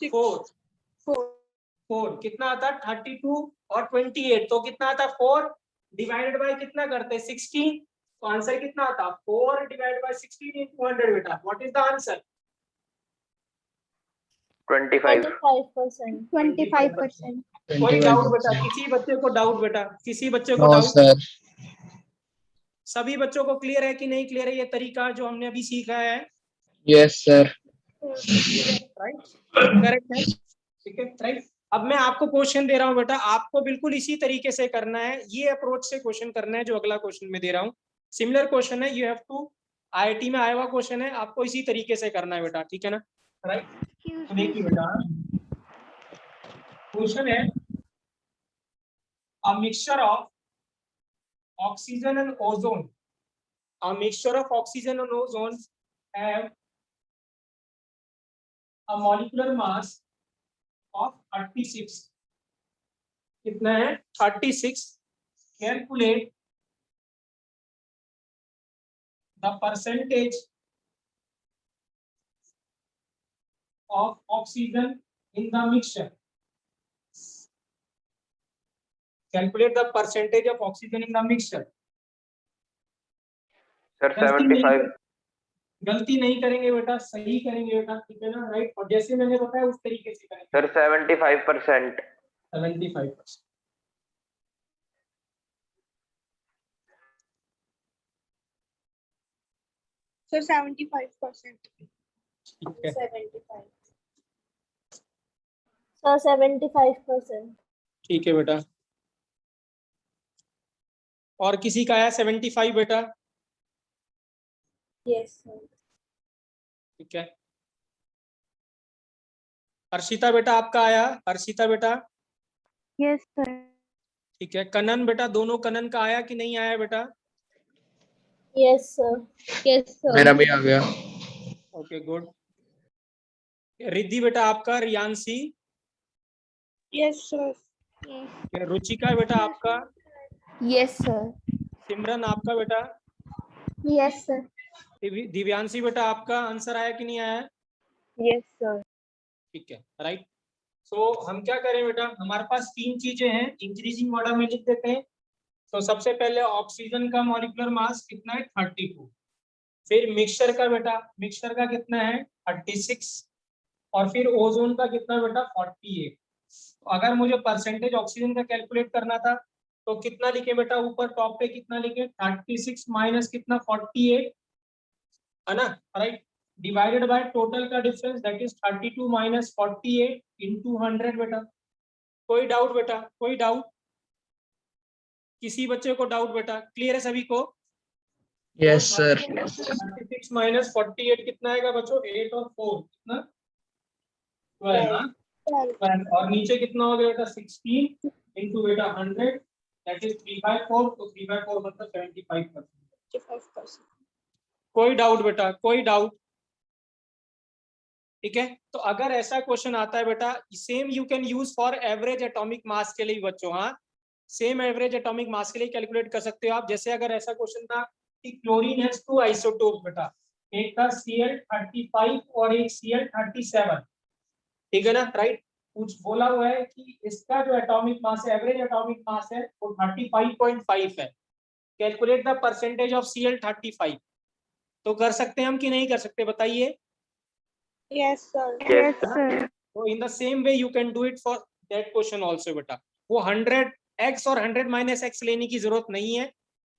4 कितना आता? 32 और 28 तो कितना आता? 4 डिवाइडेड बाय कितना करते? 16। तो आंसर कितना आता? 4 डिवाइडेड बाय 16 into 100 बेटा। What is the answer? 25. 25%. 25%. कोई डाउट बेटा? किसी बच्चे को डाउट बेटा? किसी बच्चे को No, डाउट? sir. सभी बच्चों को क्लियर है कि नहीं क्लियर है ये तरीका जो हमने अभी सीखा है? Yes, sir. राइट, करेक्ट है, ठीक है राइट। अब मैं आपको क्वेश्चन दे रहा हूं बेटा, आपको बिल्कुल इसी तरीके से करना है, ये अप्रोच से क्वेश्चन करना है जो अगला क्वेश्चन मैं दे रहा हूँ। सिमिलर क्वेश्चन है, यू हैव टू, IIT में आया हुआ क्वेश्चन है, आपको इसी तरीके से करना है बेटा, ठीक है ना राइट। तो देखिए बेटा क्वेश्चन है, अ mixture of oxygen and ozone, a mixture of oxygen and ozone have a molecular mass of 36. कितना है? 36. Calculate the percentage of oxygen in the mixture. Calculate the percentage of oxygen in the mixture. Sir, 75. गलती नहीं करेंगे बेटा, सही करेंगे बेटा, ठीक है ना राइट। और जैसे मैंने बताया उस तरीके से करेंगे। Sir, 75%. 75%। So 75%. ठीक है 75. So 75%. ठीक है बेटा। और किसी का आया 75 बेटा? Yes, sir. ठीक है। हर्षिता बेटा आपका आया? हर्षिता बेटा Yes, sir. ठीक है। कनन बेटा, दोनों कनन का आया कि नहीं आया बेटा? Yes, sir. Yes, sir. मेरा भी आ गया. Okay good. रिद्धि बेटा आपका? Riyanshi? Yes, sir. Yes. Ruchika बेटा आपका? Yes, sir. सिमरन आपका बेटा? Yes, sir. दिव्यांशी बेटा आपका आंसर आया कि नहीं आया? Yes, sir. ठीक है राइट। सो हम क्या करें बेटा, हमारे पास 3 चीजें हैं, इंक्रीजिंग ऑर्डर में लिख देते हैं। तो सबसे पहले ऑक्सीजन का मॉलिक्यूलर मास कितना है? 32। फिर मिक्सचर का बेटा, मिक्सचर का कितना है? 36। और फिर ओजोन का कितना बेटा? 48। तो अगर मुझे परसेंटेज ऑक्सीजन का कैलकुलेट करना था तो कितना लिखे बेटा? ऊपर टॉप पे कितना लिखे? 36 माइनस कितना? 48 है ना राइट, डिवाइडेड बाय टोटल का difference that is 32 minus 48 into 100 बेटा। कोई डाउट बेटा? कोई डाउट? किसी बच्चे को डाउट बेटा? क्लियर है सभी को? Yes, sir. 36 माइनस 48 कितना आएगा बच्चों? 8 और 4 कितना? 12 ना? 12 और नीचे कितना हो गया बेटा? 16 into बेटा 100 दैट इज 3/4। तो 3/4 मतलब 75%। 75%. कोई डाउट बेटा? कोई डाउट? ठीक है। तो अगर ऐसा क्वेश्चन आता है बेटा, same you can use for average atomic मास के लिए बच्चों। हाँ सेम एवरेज एटॉमिक मास के लिए कैलकुलेट कर सकते हो आप। जैसे अगर ऐसा क्वेश्चन था कि क्लोरीन हैज 2 आइसोटोप बेटा, एक था Cl35 और एक Cl37। ठीक है ना, राइट। कुछ बोला हुआ है कि इसका जो एटॉमिक मास है, एवरेज एटॉमिक मास है वो 35.5 है। Calculate the percentage of Cl35। तो कर सकते हैं हम कि नहीं कर सकते, बताइए। Yes sir. Yes, sir. तो in the same way you can do it for that question also बेटा। वो 100x और 100 - x लेने की जरूरत नहीं है,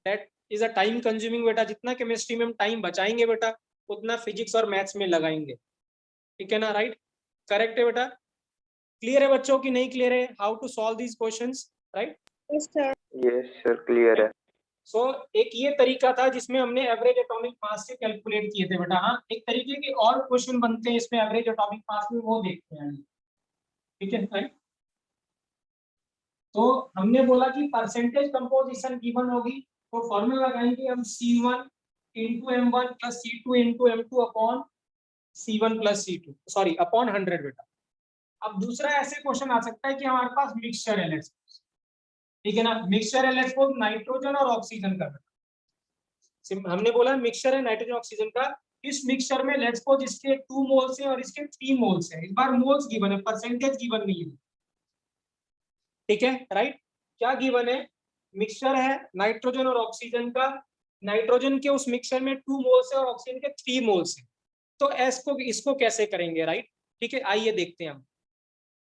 that is a time consuming बेटा। जितना केमिस्ट्री में हम टाइम बचाएंगे बेटा उतना फिजिक्स और मैथ्स में लगाएंगे, ठीक है ना, राइट। करेक्ट है बेटा। क्लियर है बच्चों की नहीं क्लियर है how to solve these questions, right. Yes sir. yes sir, clear है। सो एक ये तरीका था जिसमें हमने एवरेज एटॉमिक मास से कैलकुलेट किए थे बेटा। हाँ, एक तरीके के और क्वेश्चन बनते हैं इसमें एवरेज एटॉमिक मास में, वो देखते हैं, ठीक है, राइट। तो हमने बोला कि परसेंटेज कंपोजिशन गिवन होगी, तो फॉर्मूला लगाएंगे हम C1 into M1 plus C2 into M2 upon C1 plus C2, sorry upon 100 बेटा। अब दूसरा ऐसे क्वेश्चन आ सकता है कि हमारे पास मिक्सचर है, ठीक है ना, मिक्सचर है लेट्स सपोज नाइट्रोजन और ऑक्सीजन का। हमने बोला मिक्सचर है नाइट्रोजन ऑक्सीजन का। इस मिक्सचर में लेट्स सपोज इसके 2 मोल्स हैं और इसके 3 मोल्स हैं। इस बार मोल्स गिवन है, परसेंटेज गिवन नहीं है, ठीक है, राइट। क्या गिवन है, मिक्सचर है नाइट्रोजन और ऑक्सीजन का। नाइट्रोजन के उस मिक्सचर में 2 मोल्स है और ऑक्सीजन के 3 मोल्स है। तो इसको कैसे करेंगे, राइट, ठीक है, आइए देखते हैं हम,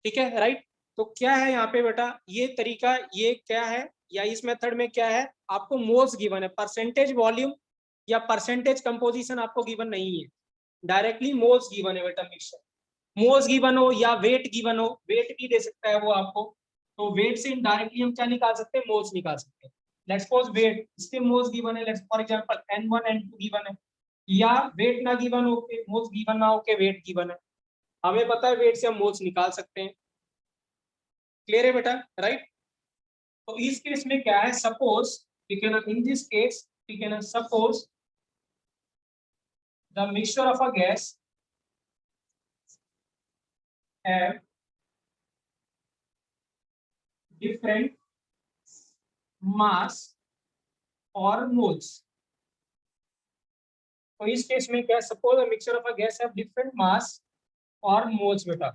ठीक है, राइट। तो क्या है यहाँ पे बेटा, ये तरीका, ये क्या है, या इस मेथड में क्या है, आपको मोल्स गिवन है, परसेंटेज वॉल्यूम या परसेंटेज कंपोजिशन आपको गिवन नहीं है, डायरेक्टली मोल्स गिवन है बेटा। मिक्सचर मोल्स गिवन हो या वेट गिवन हो, वेट भी दे सकता है वो आपको, तो वेट से डायरेक्टली हम क्या निकाल सकते हैं, मोल्स निकाल सकते हैं। लेट्स सपोज वेट, इसके मोल्स गिवन है, let's for example N1 N2 given है, या वेट ना गिवन हो के मोल्स गिवन ना हो के वेट गिवन है, हमें पता है वेट से हम मोल्स निकाल सकते हैं। क्लियर है बेटा, राइट। तो इस केस में क्या है, सपोज, ठीक है ना, इन दिस केस, ठीक है ना, suppose the mixture of a gas have different mass और moles। तो इस केस में क्या, suppose a mixture of a guys have different mass और मोल्स बेटा,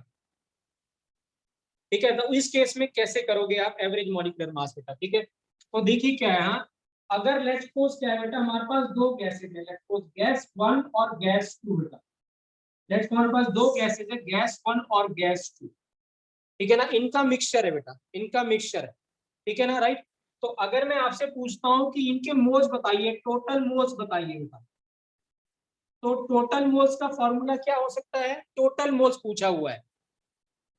ठीक है। तो इस केस में कैसे करोगे आप एवरेज मॉलिक्यूलर मास बेटा, ठीक है। तो देखिए क्या है, हाँ, अगर लेट्स सपोज क्या है बेटा, हमारे पास 2 गैसेज है, लेट्स सपोज गैस 1 और गैस 2 बेटा। लेट्स हमारे पास 2 गैसेज है, गैस 1 और गैस 2, ठीक है ना, इनका मिक्सचर है बेटा, इनका मिक्सचर है, ठीक है ना, राइट। तो अगर मैं आपसे पूछता हूं कि इनके मोल्स बताइए, टोटल मोल्स बताइए बेटा, तो टोटल मोल्स का फॉर्मूला क्या हो सकता है, टोटल मोल्स पूछा हुआ है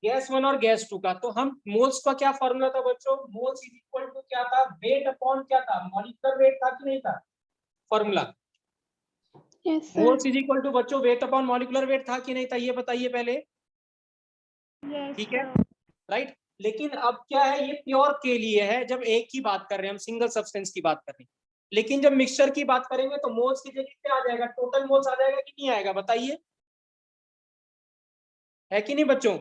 गैस 1 और गैस 2 का। तो हम मोल्स का क्या फॉर्मूला था बच्चों, मोल्स इज इक्वल टू क्या था, वेट अपॉन क्या था, मॉलिक्यूलर वेट था कि नहीं था formula. Yes, sir. Moles is equal to बच्चों वेट अपॉन मॉलिक्यूलर वेट था कि नहीं था, ये बताइए पहले, Yes, ठीक है, sir. राइट। लेकिन अब क्या है, ये प्योर के लिए है, जब एक की बात कर रहे हैं हम, सिंगल सब्सटेंस की बात कर रहे हैं। लेकिन जब मिक्सचर की बात करेंगे तो मोल्स की जगह क्या आ जाएगा, टोटल मोल्स आ जाएगा कि नहीं आएगा, बताइए, है कि नहीं बच्चों।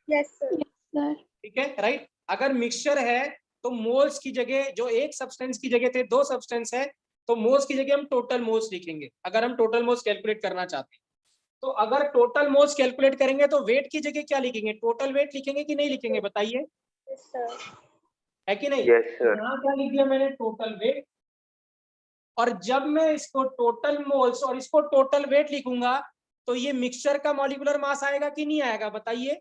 Yes sir. Yes, sir. ठीक है, राइट। अगर मिक्सचर है तो मोल्स की जगह, जो एक सब्सटेंस की जगह थे 2 सब्सटेंस है, तो मोल्स की जगह हम टोटल मोल्स लिखेंगे अगर हम टोटल मोल्स कैलकुलेट करना चाहते हैं। तो अगर टोटल मोल्स कैलकुलेट करेंगे तो वेट की जगह क्या लिखेंगे, टोटल वेट लिखेंगे कि नहीं लिखेंगे, बताइए, यस सर। है कि नहीं। yes sir, यहाँ क्या लिख दिया मैंने, टोटल वेट। और जब मैं इसको टोटल मोल्स और इसको टोटल वेट लिखूंगा तो ये मिक्सचर का मॉलिक्यूलर मास आएगा कि नहीं आएगा, बताइए।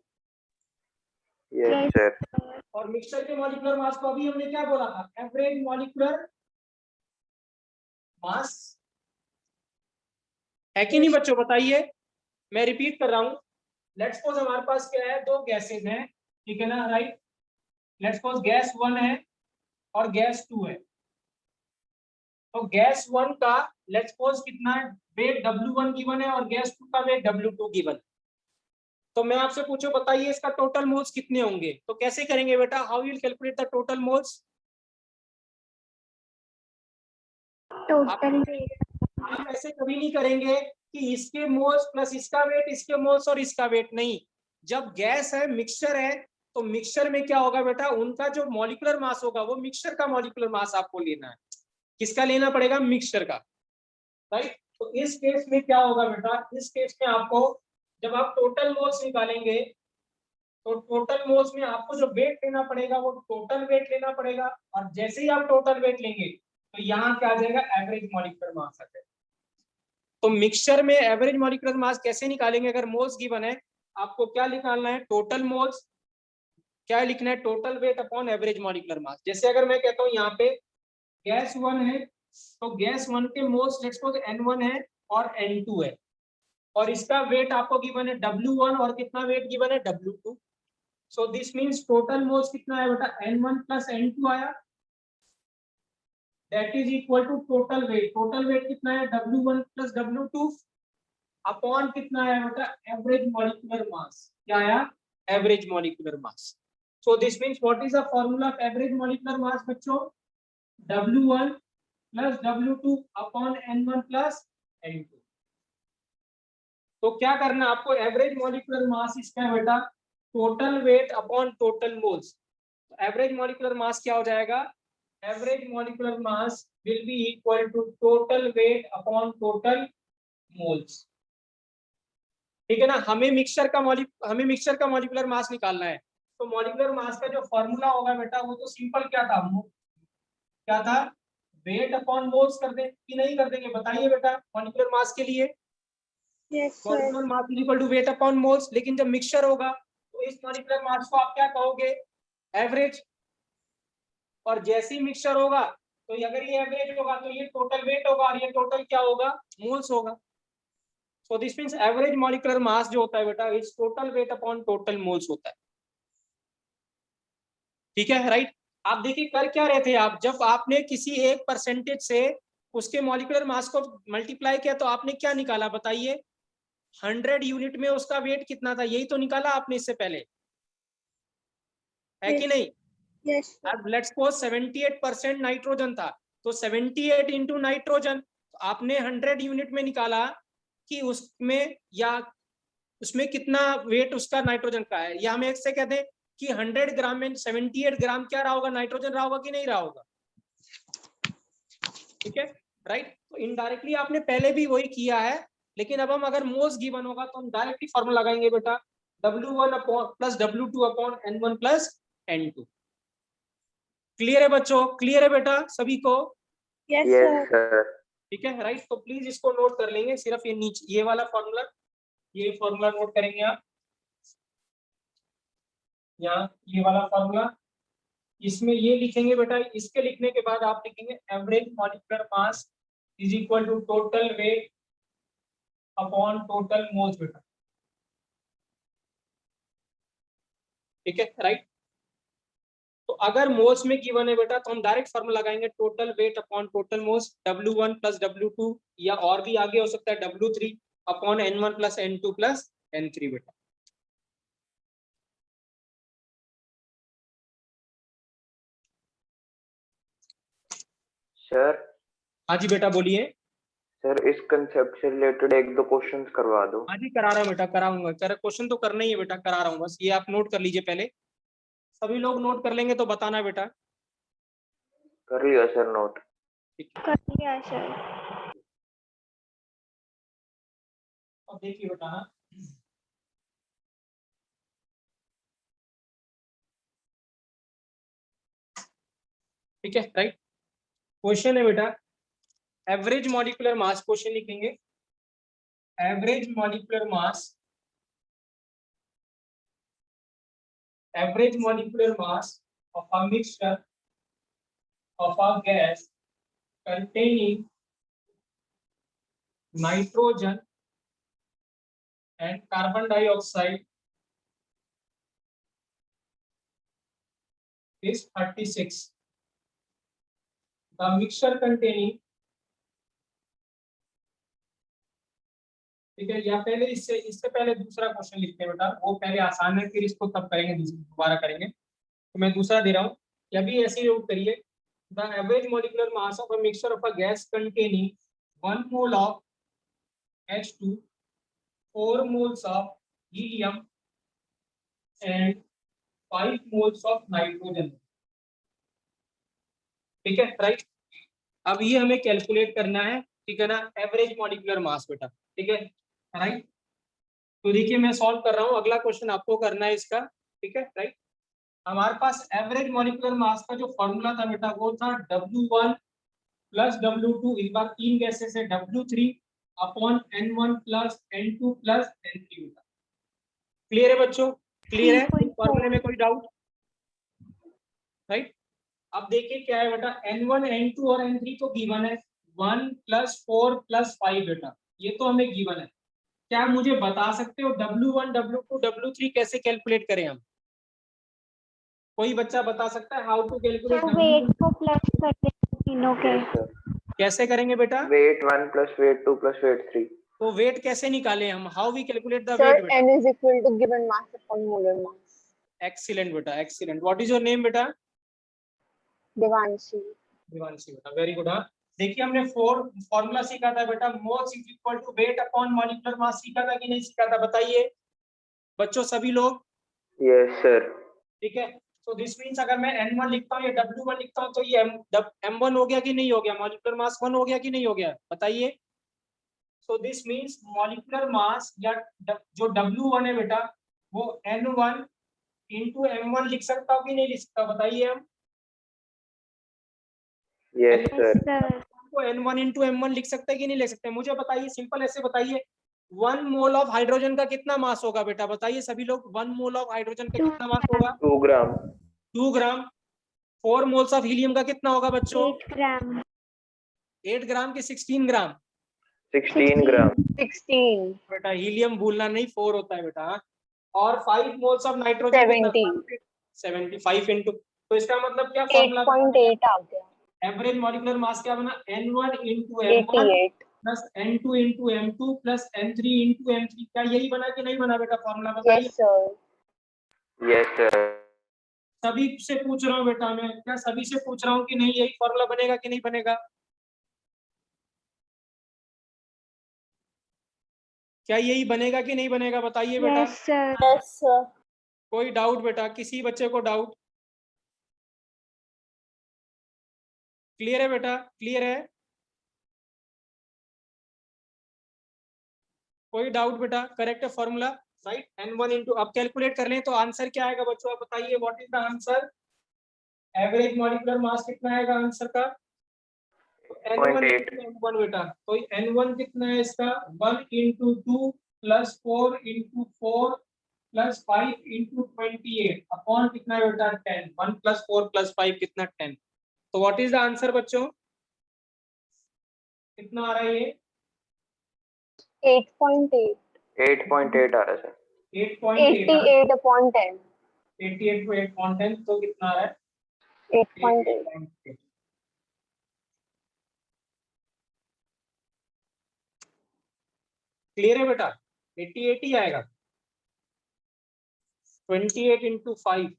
yes Yes, sir, sir. और मिक्सचर के मॉलिक्यूलर मास को अभी हमने क्या बोला था, एवरेज मॉलिक्यूलर मास, है कि नहीं बच्चों, बताइए। मैं रिपीट कर रहा हूं, लेट्स सपोज हमारे पास क्या है, 2 गैसेज हैं, ठीक है ना, राइट। लेट्स सपोज गैस 1 है और गैस 2 है। तो गैस 1 का लेट्स सपोज कितना है, वेट W1 गिवन है और गैस 2 का वेट W2 गिवन। तो मैं आपसे पूछो, बताइए इसका टोटल मोल्स कितने होंगे। तो कैसे करेंगे बेटा, how will calculate the total moles. Total. आप ऐसे कभी नहीं करेंगे कि इसके मोल्स प्लस इसका वेट, इसके मोल्स और इसका वेट, नहीं। जब गैस है, मिक्सचर है, तो मिक्सचर में क्या होगा बेटा, उनका जो मॉलिक्यूलर मास होगा वो मिक्सचर का मॉलिक्यूलर मास आपको लेना है। किसका लेना पड़ेगा, मिक्सचर का, राइट। तो इस केस में क्या होगा बेटा, इस केस में आपको जब आप टोटल मोल्स निकालेंगे तो टोटल मोल्स में आपको जो वेट लेना पड़ेगा वो टोटल वेट लेना पड़ेगा, और जैसे ही आप टोटल वेट लेंगे तो यहाँ क्या आ जाएगा, एवरेज मॉलिक्यूलर मास आ जाएगा। तो मिक्सचर में एवरेज मॉलिक्यूलर मास कैसे निकालेंगे, अगर मोल्स गिवन है आपको क्या निकालना है, टोटल मोल्स, क्या लिखना है, total weight upon average molecular मास। जैसे अगर मैं कहता हूँ यहाँ पे गैस 1 है तो गैस 1 के मोल्स लेट्स सपोज N1 है और N2 है, और इसका वेट आपको गिवन है W1 और कितना वेट गिवन है W2। So this means total moles कितना है बेटा, N1 प्लस N2 आया, that is equal to total weight. Total weight कितना है, W1 प्लस W2 अपॉन कितना है बेटा, एवरेज मॉलिक्यूलर मास। क्या आया, average molecular mass. So this means what is the formula of average molecular मास बच्चों, W1 plus W2 upon N1 प्लस N2। तो क्या करना है आपको, एवरेज मॉलिक्यूलर मास इसका है बेटा total weight upon total moles. Average molecular mass क्या हो जाएगा, average molecular mass will be equal to total weight upon total moles. ठीक है ना। हमें मिक्सचर का मॉलिक्यूलर मास निकालना है, तो मॉलिक्यूलर मास का जो फॉर्मूला होगा बेटा वो तो सिंपल क्या था, वेट अपॉन मोल्स कर दे कि नहीं कर देंगे, बताइए बेटा। मॉलिक्यूलर मास के लिए molecular mass is equal to weight upon moles, लेकिन जब मिक्सचर होगा तो इस मॉलिक्यूलर मास को आप क्या कहोगे, एवरेज। और जैसे ही मिक्सचर होगा तो अगर ये एवरेज होगा तो ये टोटल वेट होगा, और ये टोटल क्या होगा, मोल्स होगा। सो दिस मींस एवरेज मॉलिक्यूलर मास जो होता है बेटा is total weight upon total moles होता है। ठीक है, राइट। आप देखिए कर क्या रहे थे आप, जब आपने किसी एक परसेंटेज से उसके मॉलिक्यूलर मास को मल्टीप्लाई किया तो आपने क्या निकाला, बताइए। 100 यूनिट में उसका वेट कितना था, यही तो निकाला आपने इससे पहले, है कि नहीं। अब लेट्स सपोज 78% नाइट्रोजन था, तो 78 इंटू नाइट्रोजन, तो आपने 100 यूनिट में निकाला कि उसमें कितना वेट उसका नाइट्रोजन का है, या हम एक से कहते हैं कि 100 ग्राम में 78 ग्राम क्या रहा होगा, नाइट्रोजन रहा होगा कि नहीं रहा होगा। ठीक है, राइट। तो इनडायरेक्टली आपने पहले भी वही किया है, लेकिन अब हम अगर मोल्स गिवन होगा तो हम डायरेक्टली फॉर्मूला लगाएंगे बेटा, W1 plus W2 upon N1 प्लस N2। क्लियर है बच्चों, क्लियर है बेटा सभी को। Yes, sir. ठीक है, राइट। तो प्लीज इसको नोट कर लेंगे, सिर्फ ये नीचे ये वाला फॉर्मूला, ये फॉर्मूला नोट करेंगे आप, यहाँ ये वाला फॉर्मूला, इसमें ये लिखेंगे बेटा। इसके लिखने के बाद आप लिखेंगे average molecular mass is equal to total weight upon total moles बेटा। ठीक है, राइट। तो अगर मोल्स में गिवन है बेटा तो हम डायरेक्ट फॉर्मूला लगाएंगे total weight upon total moles, W1 plus W2, या और भी आगे हो सकता है W3 अपॉन N1 प्लस N2 प्लस N3 बेटा। सर, हाँ जी बेटा बोलिए। सर इस कंसेप्ट से रिलेटेड एक दो क्वेश्चंस करवा दो। हाँ जी करा रहा हूँ बेटा, कराऊंगा। क्वेश्चन तो करना ही है बेटा, करा रहा हूँ, बस ये आप नोट कर लीजिए पहले। सभी लोग नोट कर लेंगे तो बताना बेटा। कर लिया सर नोट। कर लिया सर। अब देखिए बेटा ना, ठीक है, राइट। क्वेश्चन है बेटा एवरेज मॉलिक्यूलर मास, क्वेश्चन लिखेंगे average molecular mass, average molecular mass of a mixture of a gas containing nitrogen and carbon dioxide is 36. The mixture containing, ठीक है, या पहले इससे पहले दूसरा क्वेश्चन लिखते हैं बेटा, वो पहले आसान है, फिर इसको तब करेंगे, दोबारा करेंगे। तो मैं दूसरा दे रहा हूँ, या भी ऐसे ही नोट करिए। The average molecular mass of a mixture of a gas containing 1 mole of H2, 4 moles of helium and 5 moles of nitrogen। ठीक है, राइट। अब ये हमें कैलकुलेट करना है, ठीक है ना, एवरेज मॉलिक्यूलर मास बेटा। ठीक है, राइट। तो देखिए मैं सॉल्व कर रहा हूँ, अगला क्वेश्चन आपको करना है इसका। ठीक है, राइट। हमारे पास एवरेज मॉलिक्यूलर मास का जो फॉर्मूला था बेटा वो था W1 प्लस W2, इस बार 3 गैसेस है, W3 अपॉन N1 प्लस N2 प्लस N3 बेटा। क्लियर है बच्चों? क्लियर है? फॉर्मूले में कोई डाउट? राइट। अब देखिए क्या है बेटा, N1 N2 और N3 तो गिवन है, 1 + 4 + 5 बेटा, ये तो हमें गिवन है। क्या मुझे बता सकते हो W1 W2 W3 कैसे कैलकुलेट करें हम? कोई बच्चा बता सकता है हाउ टू कैलकुलेट? वेट को प्लस कर देते तीनों के। Yes, sir. कैसे करेंगे बेटा? Weight 1 plus weight 2 plus weight 3. तो वेट कैसे निकाले हम? How we calculate the Sir, weight बेटा? N is equal to given mass upon molar mass. Excellent बेटा, excellent. What is your name बेटा? Devanshi. दिवांशी बेटा, वेरी गुड। हाँ, देखिए हमने फॉर्मूला सीखा था बेटा, moles is equal to weight upon molecular mass, सीखा था कि नहीं सीखा था? बताइए बच्चों सभी लोग। Yes, sir. ठीक है, तो दिस मींस अगर मैं N1 लिखता हूँ या W1 लिखता हूँ तो ये M1 हो गया कि नहीं हो गया? मॉलिक्यूलर मास 1 हो गया कि नहीं हो गया? बताइए। सो दिस मींस मॉलिक्यूलर मास या जो W1 है बेटा वो N1 इंटू M1 लिख सकता हूँ कि नहीं लिख सकता? बताइए हम। Yes, sir. तो N1 इंटू M1 लिख सकते हैं कि नहीं लिख सकते? मुझे बताइए, सिंपल ऐसे बताइए, 1 मोल ऑफ हाइड्रोजन का कितना मास होगा बेटा? बताइए सभी लोग, 1 मोल ऑफ हाइड्रोजन का कितना मास होगा? 2 gram. 2 gram. 4 moles of helium का कितना होगा बच्चों? 8 ग्राम। 8 ग्राम की 16 ग्राम? 16 gram. 16. बेटा हीलियम भूलना नहीं, 4 होता है बेटा। और 5 मोल्स ऑफ नाइट्रोजन 70. 75 इंटू, तो इसका मतलब क्या फॉर्मूला? 8.8 आ गया. एवरेज मॉलिक्यूलर मास क्या बना? N1 into M1 88. Plus N2 into M2 plus N3 into M3। क्या यही बना कि नहीं बना बेटा फॉर्मूला? बताइए। Yes, sir. Yes, sir. सभी से पूछ रहा हूँ बेटा मैं, क्या सभी से पूछ रहा हूँ कि नहीं यही फॉर्मूला बनेगा कि नहीं बनेगा? क्या यही बनेगा कि नहीं बनेगा? बताइए बेटा। Yes sir. Yes, sir. कोई डाउट बेटा? किसी बच्चे को डाउट? क्लियर है बेटा? क्लियर है? कोई डाउट बेटा? करेक्ट है फॉर्मूला, राइट। N1 इंटू, अब कैलकुलेट कर लें तो आंसर क्या आएगा बच्चों? आप बताइए what is the answer? Average molecular मास कितना आएगा आंसर का? N1 इंटू M1 बेटा, तो N1 कितना है इसका? 1 into 2 plus 4 into 4 plus 5 into 28 upon कितना है बेटा? 10। 1 प्लस 4 प्लस 5 कितना? 10। तो व्हाट इज द आंसर बच्चों? कितना आ रहा है ये? 8.8. 8.8 आ रहा है सर। 8.8। 88 upon 10. 88 को 8.10 तो कितना आ रहा है? 8.8. 8.8। क्लियर है बेटा? 88 ही आएगा। 28 इंटू 5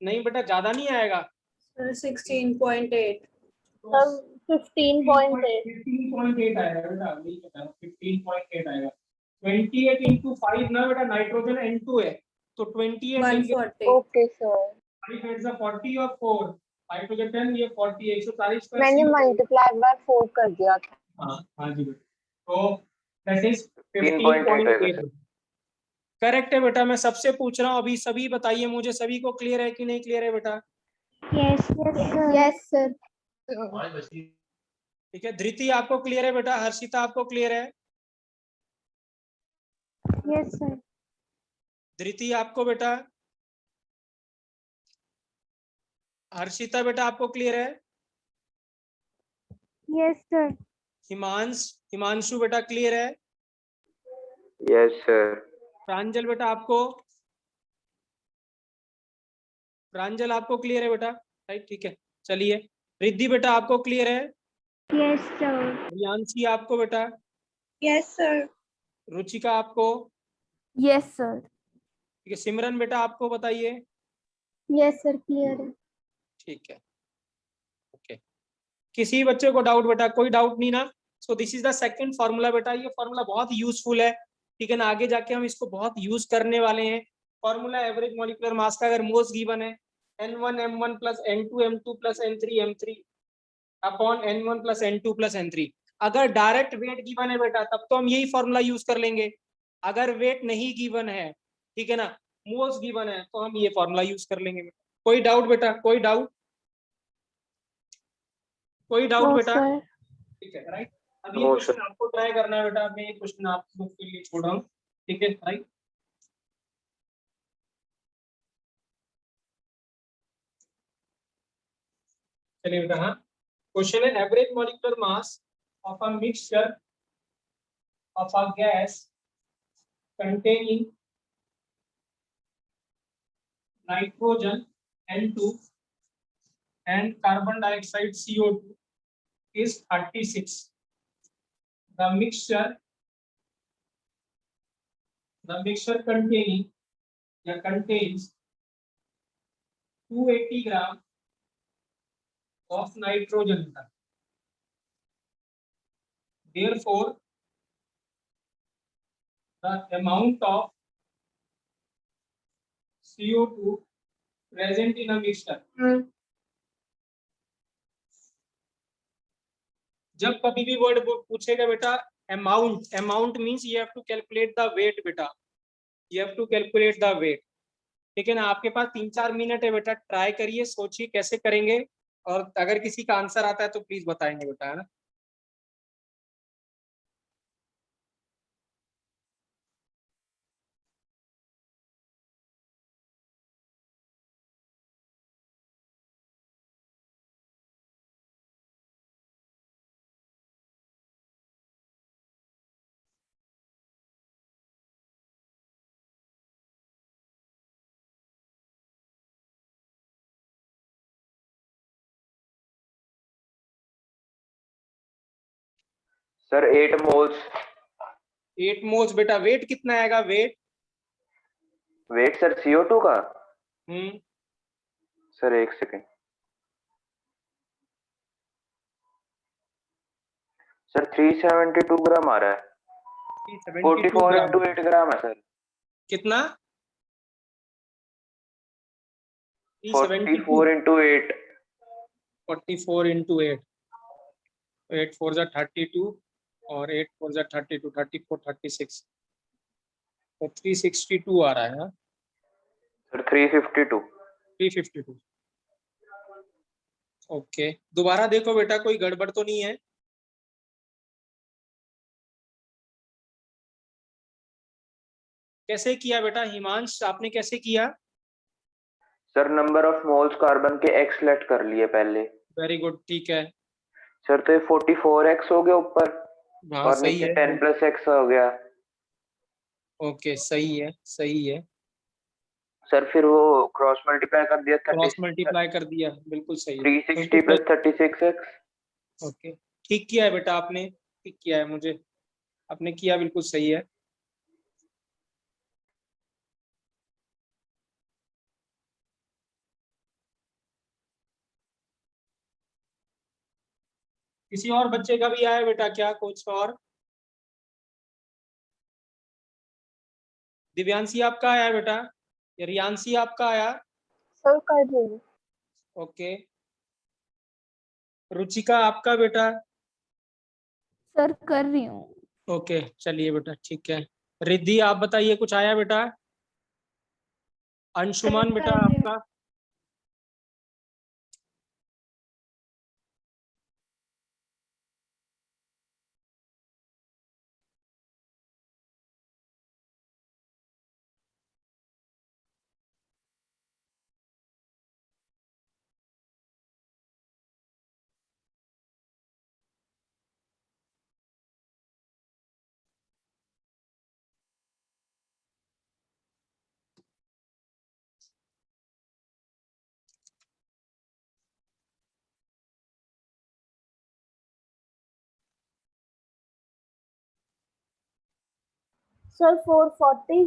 नहीं बेटा, ज्यादा नहीं आएगा। 16.8। Sir, 15.8. 15.8 आएगा बेटा, नहीं पता, 15.8 आएगा। 28 इंटू 5 ना बेटा, नाइट्रोजन N2 है तो 28 140। Okay, sir. 5 8 40 और 4 हाइड्रोजन 10, ये 40 140 पर मैंने multiply by 4 कर दिया था. हाँ जी बेटा, तो दैट इज 15.8 15.8। करेक्ट है बेटा। मैं सबसे पूछ रहा हूँ अभी, सभी बताइए मुझे, सभी को क्लियर है कि नहीं क्लियर है बेटा? Yes Yes, sir. ठीक है, धृति आपको क्लियर है बेटा? हर्षिता आपको क्लियर है? Yes sir. धृति आपको बेटा? हर्षिता बेटा आपको क्लियर है? Yes sir. हिमांशु बेटा क्लियर है? Yes, sir. प्रांजल बेटा आपको? प्रांजल आपको क्लियर है बेटा? राइट, ठीक है, चलिए। रिद्धि बेटा आपको क्लियर है? Yes sir. रियांशी आपको बेटा? Yes sir. रुचिका आपको? Yes sir. ठीक है, सिमरन बेटा आपको बताइए? Yes, sir. Clear है. ठीक है, ओके। किसी बच्चे को डाउट बेटा? कोई डाउट नहीं ना? सो this is the second formula बेटा। ये फॉर्मूला बहुत यूजफुल है, ठीक है ना? आगे जाके हम इसको बहुत यूज करने वाले हैं। फॉर्मूला एवरेज मॉलिक्यूलर मास का, अगर मोल्स गिवन है N1 M1 plus N2 M2 plus N3 M3 upon N1 प्लस N2 प्लस N3। अगर डायरेक्ट वेट गिवन है बेटा तब तो हम यही फॉर्मूला यूज कर लेंगे। अगर वेट नहीं गिवन है, ठीक है ना, मोल्स गिवन है तो हम ये फॉर्मूला यूज कर लेंगे। कोई डाउट बेटा, कोई डाउट, कोई डाउट No, बेटा? sir. ठीक है राइट। अब ये No, क्वेश्चन आपको ट्राई करना है बेटा, मैं ये क्वेश्चन आप लोग के लिए छोड़ रहा हूँ, ठीक है राइट। चलिए बेटा, हाँ क्वेश्चन है average molecular mass of a mixture of a gas containing nitrogen N2 and carbon dioxide CO2 is 36. The mixture contains 280 gram of nitrogen. Therefore, the amount of CO2 present in a mixture. जब कभी भी word पूछेगा बेटा amount means you have to calculate the weight बेटा, you have to calculate the weight, ठीक है ना। आपके पास 3-4 मिनट है बेटा, ट्राई करिए, सोचिए कैसे करेंगे, और अगर किसी का आंसर आता है तो प्लीज बताएंगे बेटा, है ना। Sir, 8 moles. 8 मोल्स बेटा, वेट कितना आएगा वेट? वेट सर CO2 का? हम्म, सर एक सेकेंड सर, 372 ग्राम आ रहा है। 44 into 8 ग्राम है सर। कितना? 44 into 8। 44 into 8, 8 4 जा 32 और 8 4 जा 32, 34 36, तो 362 आ रहा है ना सर 352। 352। ओके, दोबारा देखो बेटा, कोई गड़बड़ तो नहीं है? कैसे किया बेटा हिमांश, आपने कैसे किया? Sir number of moles carbon के x लेट कर लिए पहले। वेरी गुड, ठीक है। सर तो ये 44x हो गया ऊपर, हाँ और सही नीचे है। 10 + x हो गया। ओके सही है, सही है। सर फिर वो क्रॉस मल्टीप्लाई कर दिया, क्रॉस मल्टीप्लाई कर दिया, बिल्कुल सही है। 360 + 36x। ओके, ठीक किया है बेटा आपने, ठीक किया है, मुझे आपने किया, बिल्कुल सही है। किसी और बच्चे का भी आया बेटा क्या कुछ और? दिव्यांशी आपका आया बेटा, या रियांशी आपका आया? सर कर रही हूँ। ओके, रुचिका आपका बेटा? सर कर रही हूँ। ओके चलिए बेटा, ठीक है। रिद्धि आप बताइए, कुछ आया बेटा? अंशुमान बेटा कर रही हूँ। आपका? सर 440।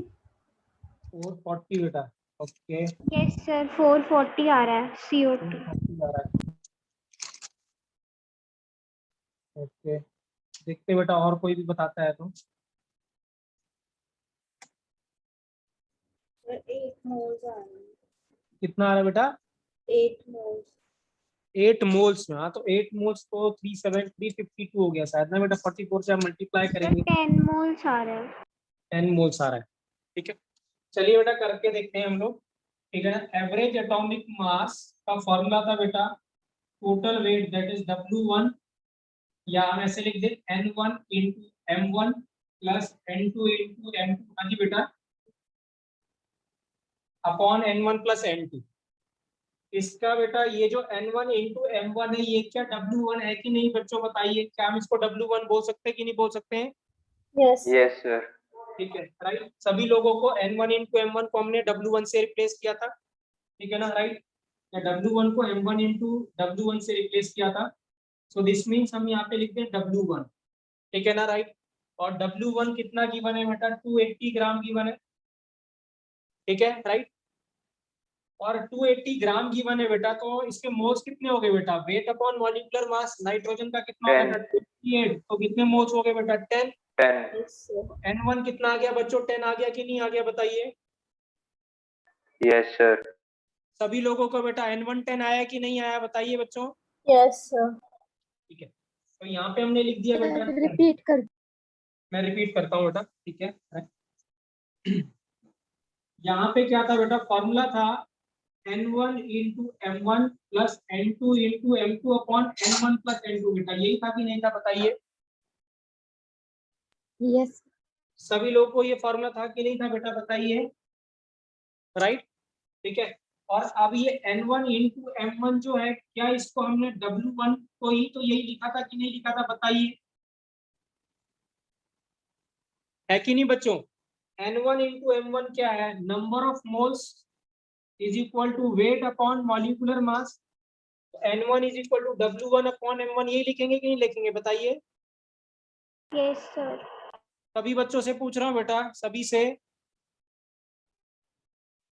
440 बेटा, ओके। यस सर 440 आ रहा है CO2। 440 आ रहा है, ओके। देखते बेटा और कोई भी बताता है तो। 8 मोल्स आ रहे हैं। कितना आ रहा है बेटा? 8 मोल्स। 8 मोल्स में, हाँ तो 8 मोल्स तो 352 हो गया शायद ना बेटा, 44 से आप मल्टीप्लाई सर करेंगे 10 मोल्स आ रहा है। 10 मोल्स आ रहा है, ठीक है। चलिए बेटा करके देखते हैं हम लोग, ठीक है ना। एवरेज एटॉमिक मास का फॉर्मूला था बेटा total wait that is W1, या हम ऐसे लिख दे N1 into M1 plus N2 into M2, हाँ जी बेटा, अपॉन N1 प्लस N2। इसका बेटा ये जो N1 इंटू M1 है ये क्या W1 है कि नहीं बच्चों, बताइए क्या हम इसको W1 बोल सकते हैं कि नहीं बोल सकते हैं? Yes. Yes sir. ठीक है राइट, सभी लोगों को N1 इंटू M1 को हमने W1 से रिप्लेस किया था, ठीक है ना राइट, या W1 को M1 इंटू W1 से रिप्लेस किया था। सो दिस मीन्स हम यहाँ पे लिखते हैं W1, ठीक है ना राइट। और W1 कितना गिवन है बेटा, 280 ग्राम गिवन है, ठीक है राइट। और 280 ग्राम गिवन है बेटा, तो इसके मोल्स कितने हो गए बेटा, वेट अपॉन मॉलिक्यूलर मास नाइट्रोजन का कितना हो गया 28, तो कितने मोल्स हो गए बेटा 10। 10। Yes, sir. N1 कितना आ गया बच्चों, 10 आ गया कि नहीं आ गया बताइए? Yes sir. सभी लोगों को बेटा N1 10 आया कि नहीं आया बताइए बच्चों? Yes, sir. ठीक है, तो यहाँ पे हमने लिख दिया बेटा, Repeat कर. मैं रिपीट करता हूँ बेटा, ठीक है। यहाँ पे क्या था बेटा, फॉर्मूला था N1 into M1 plus N2 into M2 upon N1 प्लस N2 बेटा, यही था कि नहीं था बताइए? Yes. सभी लोगों को ये फॉर्मूला था कि नहीं था बेटा बताइए, राइट, ठीक है। और अब ये N1 इंटू M1 जो है, क्या इसको हमने W1 को ही तो यही लिखा था कि नहीं लिखा था बताइए, है कि नहीं बच्चों? N1 इंटू M1 क्या है, number of moles is equal to weight upon molecular mass. N1 is equal to W1 upon M1, यही लिखेंगे कि नहीं लिखेंगे बताइए? Yes sir. सभी बच्चों से पूछ रहा हूँ बेटा, सभी से,